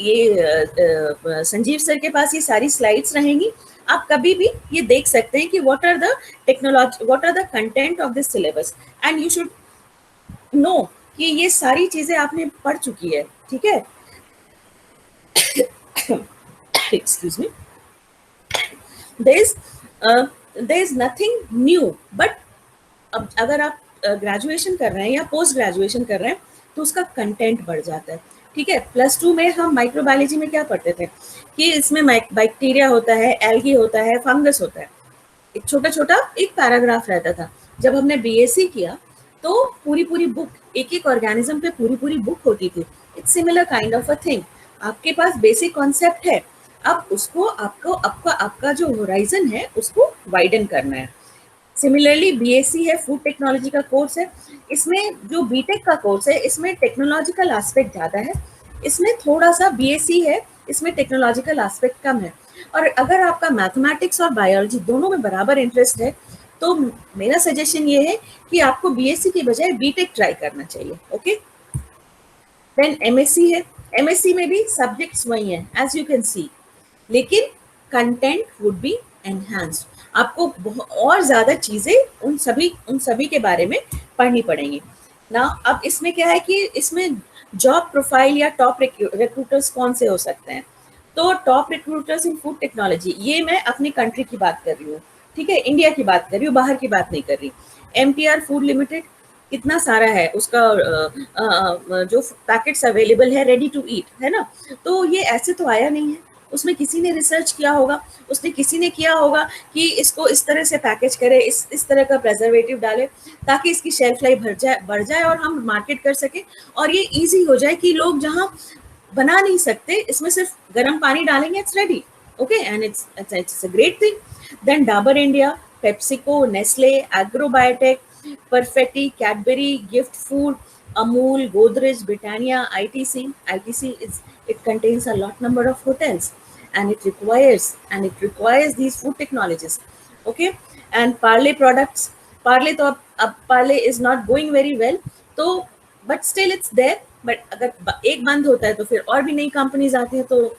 संजीव सर के पास ये सारी स्लाइड्स रहेंगी। आप कभी भी ये देख सकते हैं कि what are the content of this syllabus, and you should know कि ये सारी चीजें आपने पढ़ चुकी है, ठीक है। Excuse me, there is nothing new, but अब अगर आप ग्रेजुएशन कर रहे हैं या पोस्ट ग्रेजुएशन कर रहे हैं तो उसका कंटेंट बढ़ जाता है, ठीक है। +2 में हम माइक्रोबायोलॉजी में क्या पढ़ते थे कि इसमें बैक्टीरिया होता है, एल्गी होता है, फंगस होता है, एक छोटा छोटा एक पैराग्राफ रहता था। जब हमने बीएससी किया तो पूरी बुक, एक ऑर्गेनिज्म पे पूरी बुक होती थी। It's similar kind of a thing. आपके पास बेसिक कॉन्सेप्ट है, अब उसको आपका जो होराइजन है उसको वाइडन करना है। सिमिलरली बीएससी है, फूड टेक्नोलॉजी का कोर्स है। इसमें जो बीटेक का कोर्स है, इसमें टेक्नोलॉजिकल एस्पेक्ट ज़्यादा है, इसमें थोड़ा सा बीएससी है, इसमें टेक्नोलॉजिकल एस्पेक्ट कम है। और अगर आपका मैथमेटिक्स और बायोलॉजी दोनों में बराबर इंटरेस्ट है तो मेरा सजेशन ये है कि आपको बीएससी की बजाय बीटेक ट्राई करना चाहिए। ओके, देन एमएससी है। एमएससी में भी सब्जेक्ट्स वही हैं एज यू कैन सी, लेकिन कंटेंट वुड बी एनहांस्ड। आपको और ज्यादा चीजें उन सभी के बारे में पढ़नी पड़ेंगी ना। अब इसमें क्या है कि इसमें जॉब प्रोफाइल या टॉप रिक्रूटर्स कौन से हो सकते हैं, तो टॉप रिक्रूटर्स इन फूड टेक्नोलॉजी, ये मैं अपनी कंट्री की बात कर रही हूँ, ठीक है, इंडिया की बात कर रही हूँ, बाहर की बात नहीं कर रही। एमटीआर फूड लिमिटेड, कितना सारा है उसका जो पैकेट्स अवेलेबल है रेडी टू ईट, है ना। तो ये ऐसे तो आया नहीं है, उसमें किसी ने रिसर्च किया होगा, उसने किसी ने किया होगा कि इसको इस तरह से पैकेज करे, इस तरह का प्रेजर्वेटिव डाले ताकि इसकी शेल्फ लाइफ बढ़ जाए और हम मार्केट कर सके और ये इजी हो जाए कि लोग जहाँ बना नहीं सकते, इसमें सिर्फ गर्म पानी डालेंगे, it's ready. Okay, and it's a great thing. Then Dabur India, PepsiCo, Nestle, Agrobiotech, Perfetti, Cadbury, gift food, Amul, Godrej, Britannia, ITC. ITC it contains a lot number of hotels, and it requires these food technologies. Okay, and Parle products. Parle तो अब Parle is not going very well, तो but still it's there. But अगर एक बंद होता है तो फिर और भी नई कंपनीज आती हैं, तो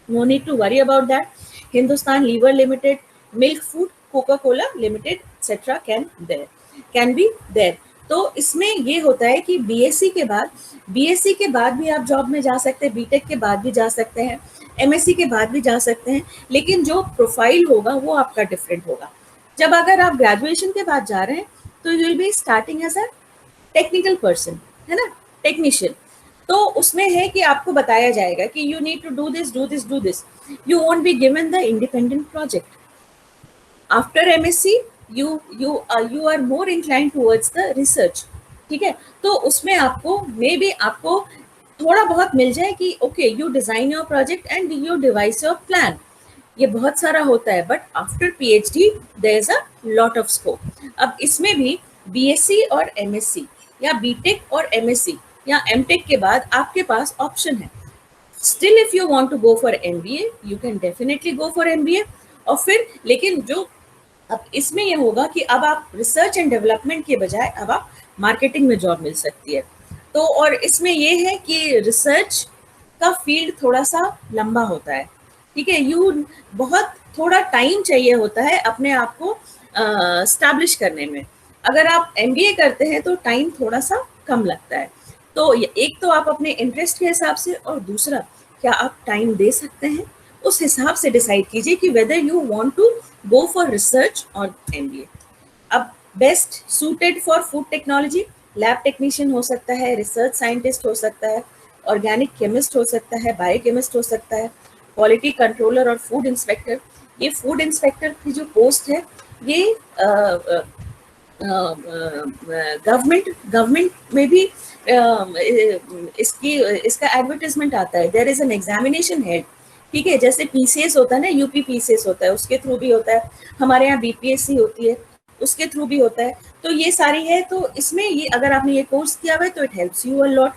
no need to worry about that. Hindustan Lever Limited, Milk Food, Coca-Cola Limited, etc. can be there. तो इसमें ये होता है कि बीएससी के बाद भी आप जॉब में जा सकते हैं, बीटेक के बाद भी जा सकते हैं, एमएससी के बाद भी जा सकते हैं, लेकिन जो प्रोफाइल होगा वो आपका डिफरेंट होगा। जब अगर आप ग्रेजुएशन के बाद जा रहे हैं तो you will be starting as a technical person, है ना, टेक्नीशियन। तो उसमें है कि आपको बताया जाएगा कि you need to do this, you won't be given the independent project. After MSc you are more inclined towards the research, ठीक है। तो उसमें आपको आपको थोड़ा बहुत मिल जाए कि okay, you design your project and you devise your plan, ये बहुत सारा होता है। But after PhD there is a lot of scope. अब इसमें भी बीएससी और एमएससी या बीटेक और एमएससी या एमटेक के बाद आपके पास ऑप्शन है। Still if you want to go for MBA, you can definitely go for MBA. और फिर लेकिन जो अब इसमें यह होगा कि अब आप रिसर्च एंड डेवलपमेंट के बजाय अब आप मार्केटिंग में जॉब मिल सकती है। तो और इसमें यह है कि रिसर्च का फील्ड थोड़ा सा लंबा होता है, ठीक है, बहुत थोड़ा टाइम चाहिए होता है अपने आप को स्टैब्लिश करने में। अगर आप एमबीए करते हैं तो टाइम थोड़ा सा कम लगता है। तो एक तो आप अपने इंटरेस्ट के हिसाब से, और दूसरा क्या आप टाइम दे सकते हैं, उस हिसाब से डिसाइड कीजिए कि whether you want to go for research और एमबीए। अब best suited for food technology, lab technician हो सकता है, रिसर्च साइंटिस्ट हो सकता है, ऑर्गेनिक केमिस्ट हो सकता है, बायोकेमिस्ट हो सकता है, क्वालिटी कंट्रोलर और फूड इंस्पेक्टर। ये फूड इंस्पेक्टर की जो पोस्ट है ये गवर्नमेंट में भी इसका एडवर्टाइजमेंट आता है। There is an examination head, ठीक है, जैसे पीसीएस होता है ना, यूपी पीसीएस होता है, उसके थ्रू भी होता है, हमारे यहाँ बीपीएससी होती है, उसके थ्रू भी होता है। तो ये सारी है, तो इसमें ये अगर आपने ये कोर्स किया हुआ है तो it helps you a lot.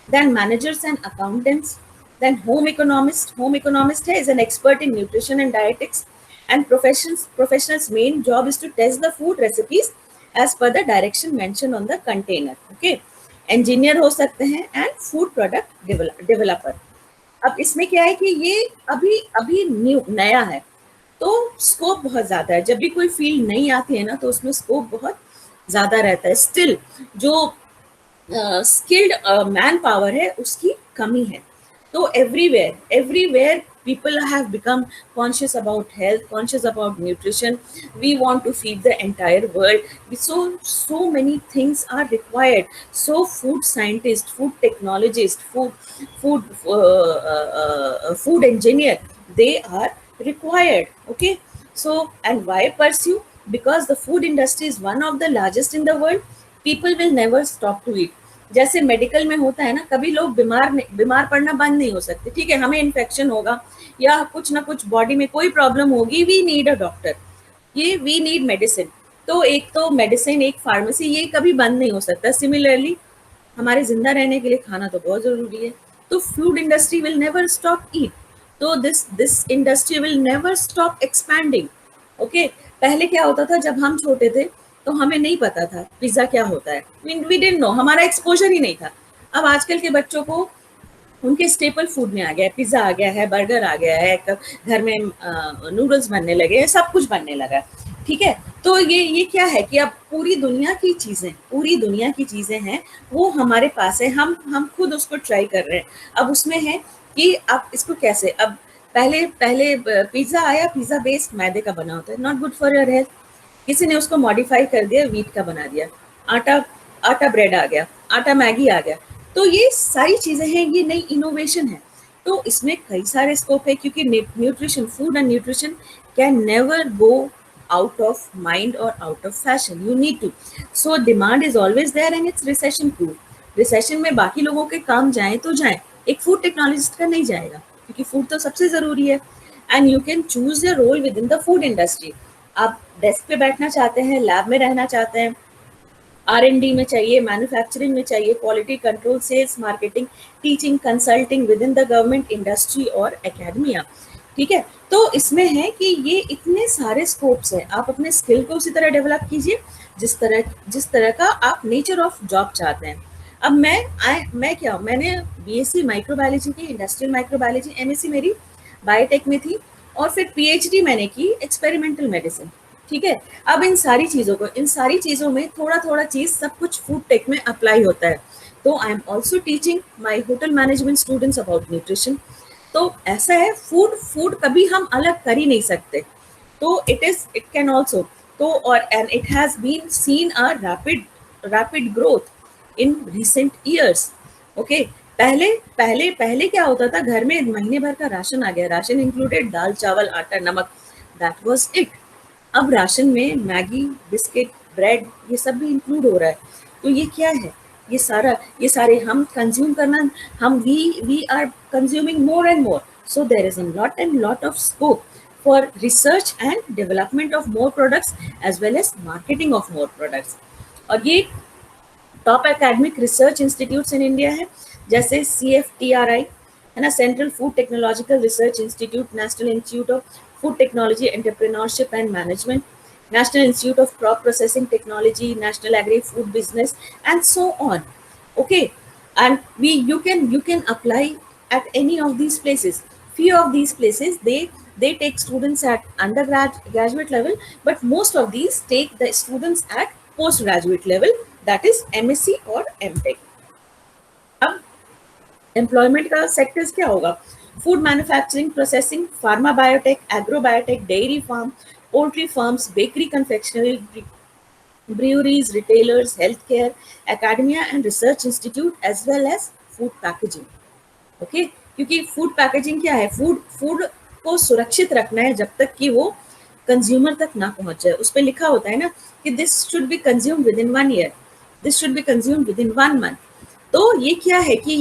Then managers and accountants, then home economist है, is an expert in nutrition and dietetics, and professionals main job is to test the food recipes as per the direction mention on the container. Okay, engineer हो सकते हैं एंड फूड प्रोडक्ट डेवलपर। अब इसमें क्या है कि ये अभी नया है, तो स्कोप बहुत ज्यादा है। जब भी कोई फील्ड नई आती है ना तो उसमें स्कोप बहुत ज्यादा रहता है। स्टिल जो स्किल्ड मैन पावर है उसकी कमी है। तो everywhere people have become conscious about health, conscious about nutrition. We want to feed the entire world. So many things are required. So food scientists, food technologists, food engineer, they are required. Okay, so and why pursue? Because the food industry is one of the largest in the world. People will never stop to eat. जैसे मेडिकल में होता है ना, कभी लोग बीमार पड़ना बंद नहीं हो सकते, ठीक है, हमें इन्फेक्शन होगा या कुछ ना कुछ बॉडी में कोई प्रॉब्लम होगी, वी नीड अ डॉक्टर, ये वी नीड मेडिसिन। तो एक तो मेडिसिन, एक फार्मेसी, ये कभी बंद नहीं हो सकता। सिमिलरली हमारे जिंदा रहने के लिए खाना तो बहुत जरूरी है, तो food industry will never stop eat, तो this industry will never stop expanding. Okay, पहले क्या होता था जब हम छोटे थे तो हमें नहीं पता था पिज्जा क्या होता है, वी डिडंट नो, हमारा एक्सपोजर ही नहीं था। अब आजकल के बच्चों को उनके स्टेपल फूड में आ गया है, पिज्जा आ गया है, बर्गर आ गया है, घर में नूडल्स बनने लगे हैं, सब कुछ बनने लगा है। ठीक है, तो ये क्या है कि अब पूरी दुनिया की चीजें हैं वो हमारे पास है, हम खुद उसको ट्राई कर रहे हैं। अब उसमें है कि आप इसको कैसे, अब पहले पहले पिज्जा आया, पिज्जा बेस्ड मैदे का बना होता है, not good for your health, किसी ने उसको मॉडिफाई कर दिया, व्हीट का बना दिया, आटा आटा ब्रेड आ गया, आटा मैगी आ गया। तो ये सारी चीजें हैं, ये नई इनोवेशन है, तो इसमें कई सारे स्कोप है, क्योंकि nutrition, food and nutrition can never go out of mind or out of fashion, you need to, so demand is always there and it's recession proof। recession में बाकी लोगों के काम जाएं तो जाएं, एक फूड टेक्नोलॉजिस्ट का नहीं जाएगा, क्योंकि फूड तो सबसे जरूरी है। And you can choose your role within the food industry. आप डेस्क पे बैठना चाहते हैं, लैब में रहना चाहते हैं, R&D में चाहिए, मैन्युफैक्चरिंग में चाहिए, quality control, sales, marketing, teaching, consulting within the government, industry और एकेडमिया। ठीक है, तो इसमें है कि ये इतने सारे स्कोप्स हैं, आप अपने स्किल को उसी तरह डेवलप कीजिए जिस तरह का आप नेचर ऑफ जॉब चाहते हैं। अब मैंने BSc माइक्रोबायोलॉजी की, इंडस्ट्रियल माइक्रोबायोलॉजी, MSc मेरी बायोटेक में थी, और फिर PhD मैंने की एक्सपेरिमेंटल मेडिसिन। ठीक है, अब इन सारी चीज़ों में थोड़ा थोड़ा चीज़ सब कुछ फूड टेक में अप्लाई होता है। तो I am also teaching my hotel management students about nutrition. तो ऐसा है, फूड कभी हम अलग कर ही नहीं सकते, तो इट कैन ऑल्सो, तो और and it has been seen a rapid growth in recent years. Okay, पहले क्या होता था, घर में महीने भर का राशन आ गया, राशन इंक्लूडेड दाल, चावल, आटा, नमक, दैट वाज इट। अब राशन में मैगी, बिस्किट, ब्रेड, ये सब भी इंक्लूड हो रहा है। तो ये क्या है, ये सारे हम कंज्यूम करना, we are consuming more and more, so there is a lot of scope for research and development of more products as well as marketing of more products। और ये top academic research institutes in India है, जैसे CFTRI है ना, central food technological research institute, national institute of food technology, entrepreneurship and management, National Institute of Crop Processing Technology, National Agri-Food Business, and so on. Okay, and you can apply at any of these places. Few of these places they take students at undergraduate level, but most of these take the students at postgraduate level, that is MSc or MTech. अब एम्प्लॉयमेंट का सेक्टर्स क्या होगा, food manufacturing, processing, pharma biotech, agro biotech, dairy farm, poultry farms, bakery, confectionery, breweries, retailers, healthcare, academia and research institute, as well as food packaging। Okay, क्योंकि फूड पैकेजिंग क्या है, फूड को सुरक्षित रखना है जब तक कि वो कंज्यूमर तक ना पहुंच जाए। उस पर लिखा होता है ना कि this should be consume with in 1 year, this should be consume with in 1 month। तो ये क्या है कि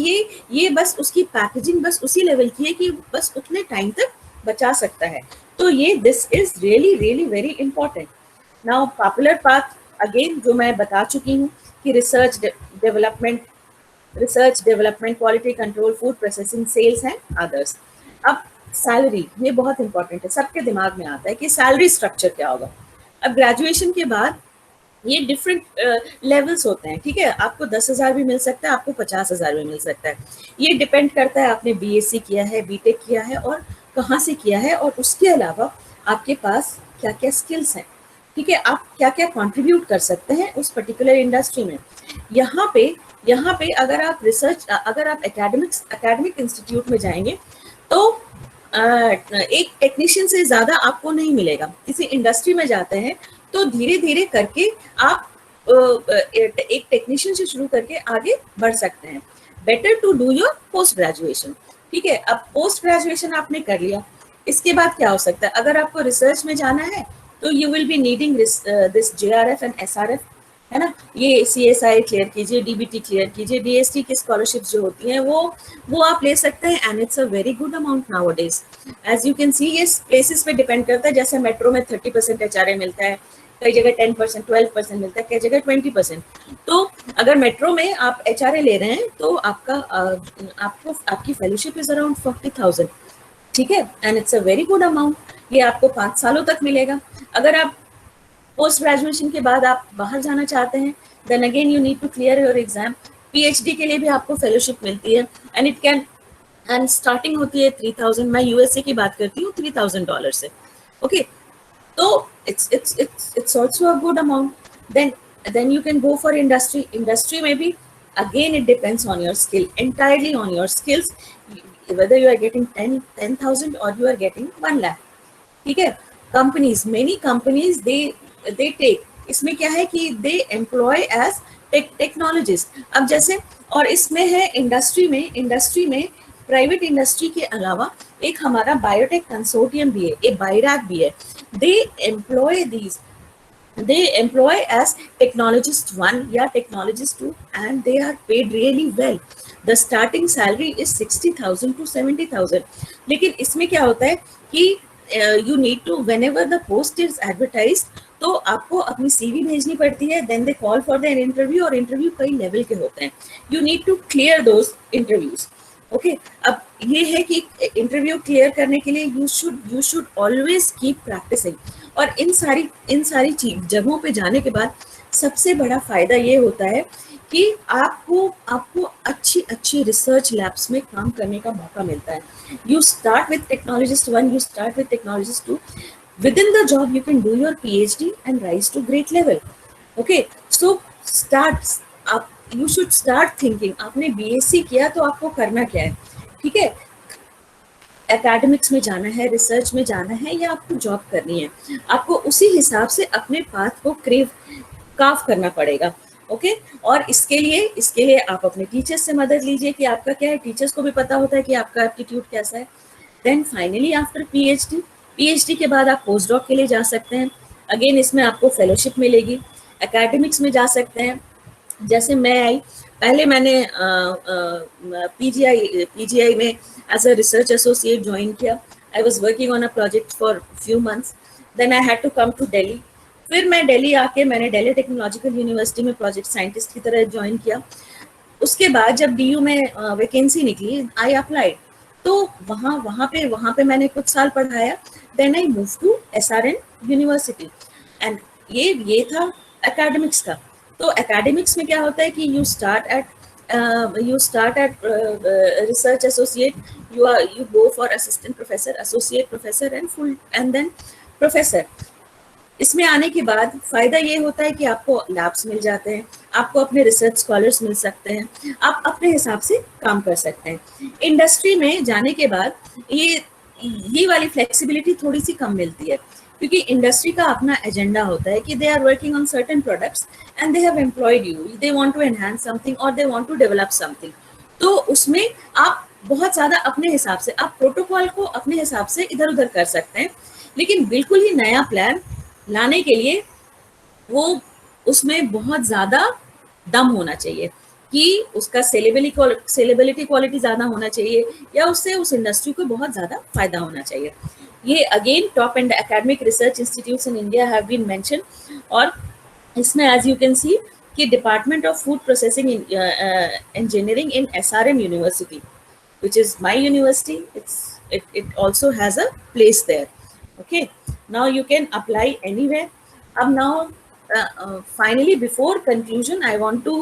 ये बस उसकी पैकेजिंग बस उसी लेवल की है कि बस उतने टाइम तक बचा सकता है। तो ये this is really very important. Now popular path again जो मैं बता चुकी हूँ कि research development, quality control, food processing, sales and others. अब सैलरी, ये बहुत इंपॉर्टेंट है, सबके दिमाग में आता है कि सैलरी स्ट्रक्चर क्या होगा। अब ग्रेजुएशन के बाद ये डिफरेंट लेवल्स होते हैं। ठीक है, आपको 10,000 भी मिल सकता है, आपको 50,000 भी मिल सकता है। ये डिपेंड करता है आपने BSc किया है, BTech किया है और कहाँ से किया है, और उसके अलावा आपके पास क्या क्या स्किल्स हैं। ठीक है, आप क्या क्या कंट्रीब्यूट कर सकते हैं उस पर्टिकुलर इंडस्ट्री में। यहाँ पे अगर आप एकेडमिक इंस्टीट्यूट में जाएंगे तो एक टेक्नीशियन से ज़्यादा आपको नहीं मिलेगा। किसी इंडस्ट्री में जाते हैं तो धीरे धीरे करके आप एक टेक्नीशियन से शुरू करके आगे बढ़ सकते हैं। Better to do your post graduation. ठीक है, अब पोस्ट ग्रेजुएशन आपने कर लिया, इसके बाद क्या हो सकता है, अगर आपको रिसर्च में जाना है तो you will be needing this JRF and SRF, है ना। ये CSI क्लियर कीजिए, DBT क्लियर कीजिए, DST की स्कॉलरशिप्स जो होती हैं वो आप ले सकते हैं, and it's a very good amount nowadays. As you can see, ये प्लेसेस पे डिपेंड करता है, जैसे मेट्रो में 30% HRA मिलता है, कई जगह 10%, 12% मिलता है, कई जगह 20%। तो अगर मेट्रो में आप HRA ले रहे हैं तो आपको आपकी फेलोशिप इज अराउंड 40,000, ठीक है, and it's a very good amount. ये आपको 5 सालों तक मिलेगा। अगर आप पोस्ट ग्रेजुएशन के बाद आप बाहर जाना चाहते हैं, then again you need to clear your exam. PhD के लिए भी आपको फेलोशिप मिलती है, and it can, and starting होती है 3,000, मैं USA की बात करती हूँ, $3,000 से। ओके, तो it's also a good amount. Then you can go for industry में भी again it depends on your skill, entirely on your skills, whether you are getting 10,000 or you are getting 1 lakh, ठीक है। Companies, many companies they take, इसमें क्या है कि दे एम्प्लॉय एज टेक्नोलॉजिस्ट। अब जैसे, और इसमें है इंडस्ट्री में प्राइवेट इंडस्ट्री के अलावा एक हमारा बायोटेक कंसोर्टियम भी है, एक बायरैक भी है। दे employ as technologist 1 या technologist 2 and they are paid really well. The starting salary is 60,000 to 70,000. लेकिन इसमें क्या होता है कि you need to, whenever the post is advertised, तो आपको अपनी CV भेजनी पड़ती है, then they call for the interview, और इंटरव्यू कई लेवल के होते हैं। You need to clear those interviews. ओके, अब ये है कि इंटरव्यू क्लियर करने के लिए you should always keep practicing. और इन सारी जगहों पे जाने के बाद सबसे बड़ा फायदा ये होता है कि आपको अच्छी रिसर्च लैब्स में काम करने का मौका मिलता है। You start with technologist 1, you start with technologist 2, within the job you can do your PhD and rise to great level. Okay, so you should start thinking, आपने BSc किया तो आपको करना क्या है, ठीक है, एकेडमिक्स में जाना है, रिसर्च में जाना है, या आपको जॉब करनी है। आपको उसी हिसाब से अपने पाथ को कार्व करना पड़ेगा। ओके, और इसके लिए आप अपने टीचर्स से मदद लीजिए कि आपका क्या है, टीचर्स को भी पता होता है कि आपका एप्टीट्यूड कैसा है। देन फाइनली आफ्टर PhD के बाद आप पोस्ट डॉक के लिए जा सकते हैं। अगेन इसमें आपको फेलोशिप मिलेगी। एकेडमिक्स में जा सकते हैं, जैसे मैं आई, पहले मैंने PGI में as a research associate join किया। I was working on a project for few months, then I had to come to Delhi. फिर मैं दिल्ली आके मैंने दिल्ली टेक्नोलॉजिकल यूनिवर्सिटी में प्रोजेक्ट साइंटिस्ट की तरह ज्वाइन किया। उसके बाद जब DU में वैकेंसी निकली, आई अप्लाइड, तो वहाँ पे मैंने कुछ साल पढ़ाया। Then I move to SRN university, and ये था एकेडमिक्स का। तो एकेडमिक्स में क्या होता है कि you start at research associate, you go for assistant professor, associate professor and then professor. इसमें आने के बाद फायदा ये होता है कि आपको लैब्स मिल जाते हैं, आपको अपने रिसर्च स्कॉलर्स मिल सकते हैं, आप अपने हिसाब से काम कर सकते हैं। इंडस्ट्री में जाने के बाद ये वाली फ्लेक्सिबिलिटी थोड़ी सी कम मिलती है, क्योंकि इंडस्ट्री का अपना एजेंडा होता है कि they are working on certain products and they have employed you, they want to enhance something और they want to develop something. तो उसमें आप बहुत ज़्यादा अपने हिसाब से, आप प्रोटोकॉल को अपने हिसाब से इधर उधर कर सकते हैं, लेकिन बिल्कुल ही नया प्लान लाने के लिए वो उसमें बहुत ज़्यादा दम होना चाहिए कि उसका सेलेबिलिटी क्वालिटी ज़्यादा होना चाहिए, या उससे उस इंडस्ट्री को बहुत ज़्यादा फायदा होना चाहिए। ये again top and academic research institutes in India have been mention, और इसमें एज यू कैन सी कि department of food processing engineering in SRM university, which is my university, it also has a place there. Okay, now you can apply anywhere. Now finally, before conclusion, I want to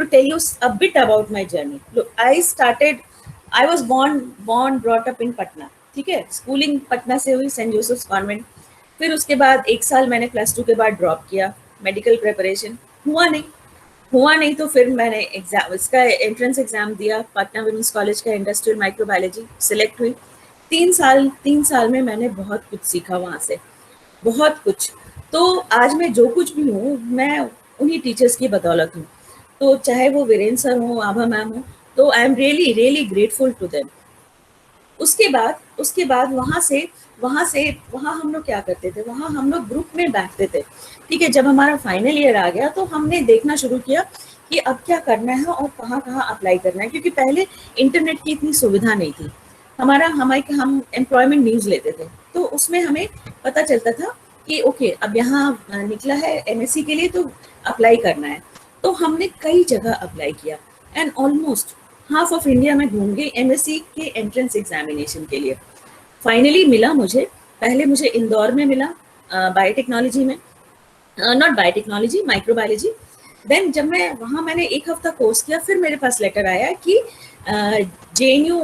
tell you a bit about my journey. Look, I was born brought up in Patna, ठीक है, स्कूलिंग पटना से हुई, सेंट जोसेफ्स कॉन्वेंट। फिर उसके बाद 1 साल मैंने +2 के बाद ड्रॉप किया, मेडिकल प्रिपरेशन हुआ नहीं, तो फिर मैंने इसका एंट्रेंस एग्जाम दिया, पटना वुमेन्स कॉलेज का इंडस्ट्रियल माइक्रोबायोलॉजी, सिलेक्ट हुई। 3 साल में मैंने बहुत कुछ सीखा वहाँ से, बहुत कुछ। तो आज मैं जो कुछ भी हूँ, मैं उन्हीं टीचर्स की बदौलत हूँ। तो चाहे वो वीरेंद्र सर हो, आभा मैम हो, तो I am really grateful to them. उसके बाद वहाँ हम लोग क्या करते थे, वहाँ हम लोग ग्रुप में बैठते थे, ठीक है। जब हमारा फाइनल ईयर आ गया तो हमने देखना शुरू किया कि अब क्या करना है और कहाँ अप्लाई करना है, क्योंकि पहले इंटरनेट की इतनी सुविधा नहीं थी। हम एम्प्लॉयमेंट न्यूज़ लेते थे, तो उसमें हमें पता चलता था कि ओके अब यहाँ निकला है एमएससी के लिए तो अप्लाई करना है। तो हमने कई जगह अप्लाई किया and almost half of India में घूम गई एमएससी के एंट्रेंस एग्जामिनेशन के लिए। फाइनली मिला मुझे, पहले मुझे इंदौर में मिला बायोटेक्नोलॉजी में, नॉट बायोटेक्नोलॉजी, माइक्रोबायोलॉजी। देन जब मैं वहाँ मैंने एक हफ्ता कोर्स किया, फिर मेरे पास लेटर आया कि JNU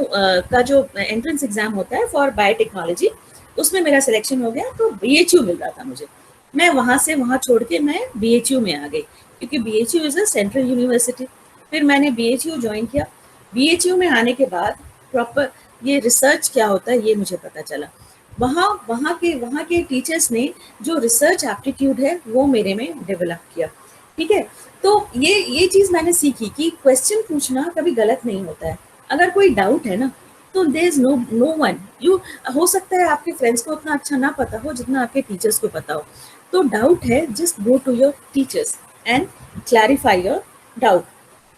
का जो एंट्रेंस एग्जाम होता है फॉर बायोटेक्नोलॉजी उसमें मेरा सिलेक्शन हो गया, तो BHU मिल रहा था मुझे। मैं वहाँ से वहाँ छोड़ के मैं BHU में आ गई, क्योंकि BHU is a central university. फिर मैंने BHU ज्वाइन किया। BHU में आने के बाद प्रॉपर ये रिसर्च क्या होता है ये मुझे पता चला। वहाँ के टीचर्स ने जो रिसर्च एप्टीट्यूड है वो मेरे में डेवलप किया। ठीक है, तो ये चीज़ मैंने सीखी कि क्वेश्चन पूछना कभी गलत नहीं होता है। अगर कोई डाउट है ना तो there is no one, you हो सकता है आपके फ्रेंड्स को उतना अच्छा ना पता हो जितना आपके टीचर्स को पता हो। तो डाउट है, just go to your teachers and clarify your doubt.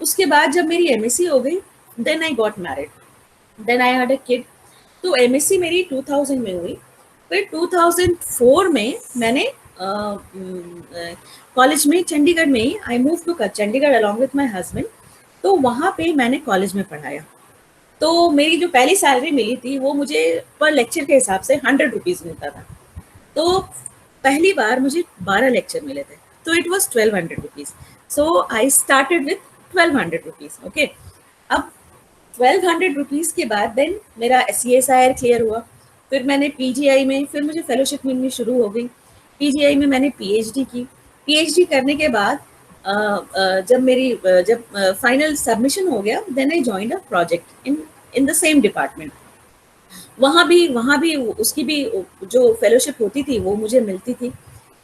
उसके बाद जब मेरी MSc हो गई, then I got married, then I had a kid. तो MSc मेरी 2000 में हुई। फिर 2004 में मैंने कॉलेज में चंडीगढ़ में ही I move to Chandigarh along with my husband. तो वहाँ पे मैंने कॉलेज में पढ़ाया। तो मेरी जो पहली सैलरी मिली थी वो मुझे पर लेक्चर के हिसाब से 100 रुपीज़ मिलता था। तो पहली बार मुझे 12 लेक्चर मिले थे, तो it was 1200 rupees. So I started with 1200 rupees. Okay, अब 1200 रुपीज़ के बाद देन मेरा CSIR क्लियर हुआ। फिर मैंने PGI में, फिर मुझे फेलोशिप मिलनी शुरू हो गई। PGI में मैंने PhD की। PhD करने के बाद जब फाइनल सबमिशन हो गया, then I joined a project in the same department. वहाँ भी उसकी भी जो फेलोशिप होती थी वो मुझे मिलती थी।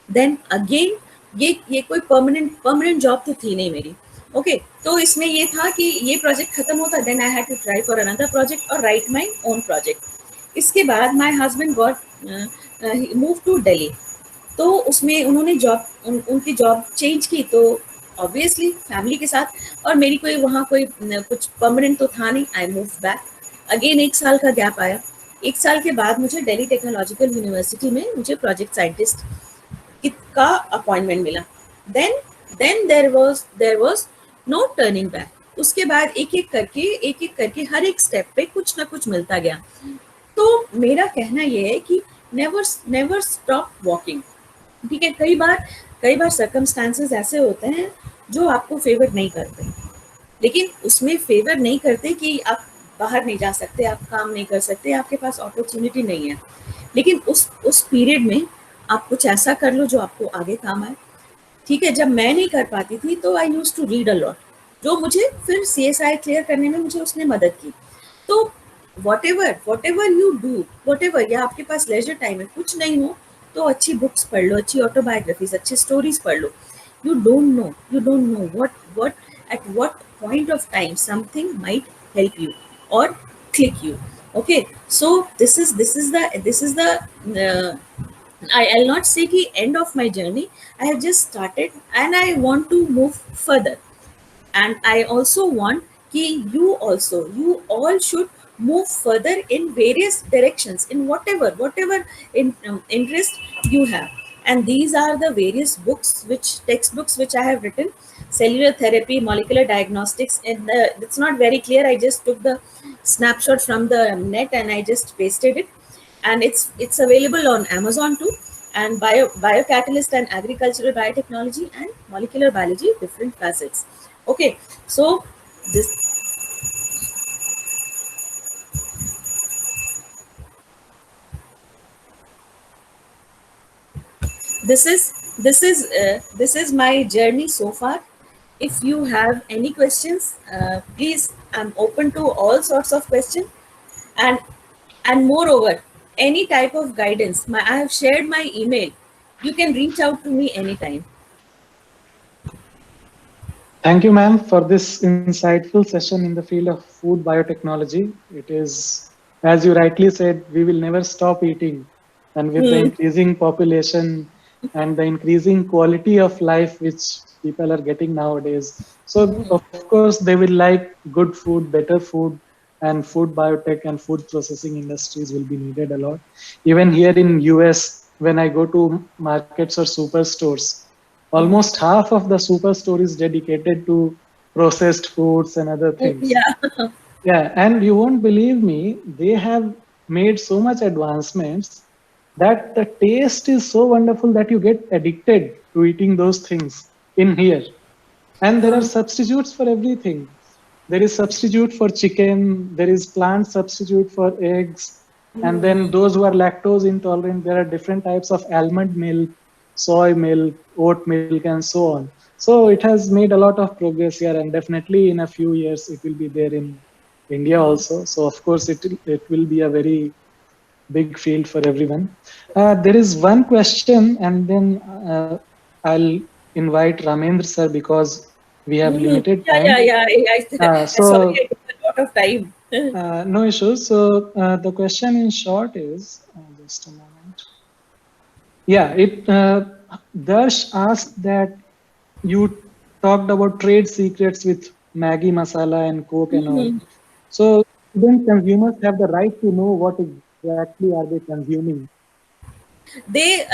देन अगेन ये कोई परमानेंट जॉब तो थी नहीं मेरी। ओके, तो इसमें ये था कि ये प्रोजेक्ट खत्म होता, then I had to try for another project और राइट माय ओन प्रोजेक्ट। इसके बाद my husband got move to Delhi. तो उसमें उन्होंने उनकी जॉब चेंज की, तो ऑब्वियसली फैमिली के साथ, और मेरी कोई वहाँ कोई कुछ परमानेंट तो था नहीं। आई मूव बैक अगेन, 1 साल का गैप आया। 1 साल के बाद मुझे दिल्ली टेक्नोलॉजिकल यूनिवर्सिटी में मुझे प्रोजेक्ट साइंटिस्ट का अपॉइंटमेंट मिला। Then there was no turning back. उसके बाद एक एक करके हर एक स्टेप पे कुछ ना कुछ मिलता गया। तो मेरा कहना ये है कि नेवर स्टॉप वॉकिंग। ठीक है, कई बार सर्कमस्टांसेस ऐसे होते हैं जो आपको फेवर नहीं करते, लेकिन उसमें फेवर नहीं करते कि आप बाहर नहीं जा सकते, आप काम नहीं कर सकते, आपके पास अपॉर्चुनिटी नहीं है, लेकिन उस पीरियड में आप कुछ ऐसा कर लो जो आपको आगे काम आए। ठीक है, जब मैं नहीं कर पाती थी तो I used to read a lot, जो मुझे फिर CSI क्लियर करने में मुझे उसने मदद की। तो whatever you do, whatever, या आपके पास लेजर टाइम है, कुछ नहीं हो तो अच्छी बुक्स पढ़ लो, अच्छी ऑटोबायोग्राफीज, अच्छी स्टोरीज पढ़ लो। You don't know what at what point of time something might help you or click you. Okay, so this is the I'll not say the end of my journey. I have just started and I want to move further. And I also want कि you all should move further in various directions in whatever interest you have. And these are the various textbooks which I have written: cellular therapy, molecular diagnostics. And it's not very clear, I just took the snapshot from the net and I just pasted it, and it's available on Amazon too. And biocatalyst and agricultural biotechnology and molecular biology, different facets. Okay, so this is my journey so far. If you have any questions, please, I'm open to all sorts of questions. And moreover, any type of guidance, I have shared my email. You can reach out to me anytime. Thank you, ma'am, for this insightful session in the field of food biotechnology. It is, as you rightly said, we will never stop eating. And with the increasing population and the increasing quality of life which people are getting nowadays, so of course they will like good food, better food, and food biotech and food processing industries will be needed a lot. Even here in US, when I go to markets or superstores. Almost half of the superstore is dedicated to processed foods and other things. Yeah. Yeah, and you won't believe me, they have made so much advancements that the taste is so wonderful that you get addicted to eating those things in here. And there are substitutes for everything. There is substitute for chicken, there is plant substitute for eggs, and then those who are lactose intolerant, there are different types of almond milk, soy milk, oat milk, and so on. So it has made a lot of progress here, and definitely in a few years it will be there in India also. So of course it will be a very big field for everyone. There is one question, and then I'll invite Ramendra sir because we have limited Yeah, time. yeah, yeah. Sorry, So I took a lot of time. no issues. So the question in short is, just a moment. Yeah, Darsh asked that you talked about trade secrets with Maggi masala and Coke and all. So don't consumers have the right to know what exactly are they consuming? They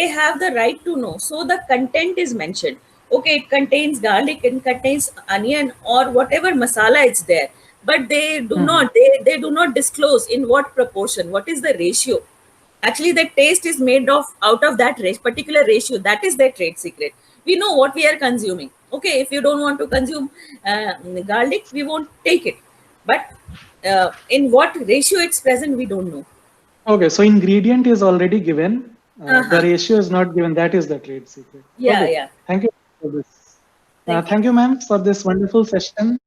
have the right to know. So the content is mentioned. Okay, it contains garlic, it contains onion or whatever masala it's there, but Mhm. they do not disclose in what proportion, what is the ratio. Actually, the taste is made of out of that particular ratio. That is their trade secret. We know what we are consuming. Okay, if you don't want to consume garlic, we won't take it, but in what ratio it's present, we don't know. Okay, so ingredient is already given. The Uh-huh. ratio is not given. That is the trade secret. Yeah, Okay, yeah. thank you for this. Thank you. Thank you, ma'am, for this wonderful session.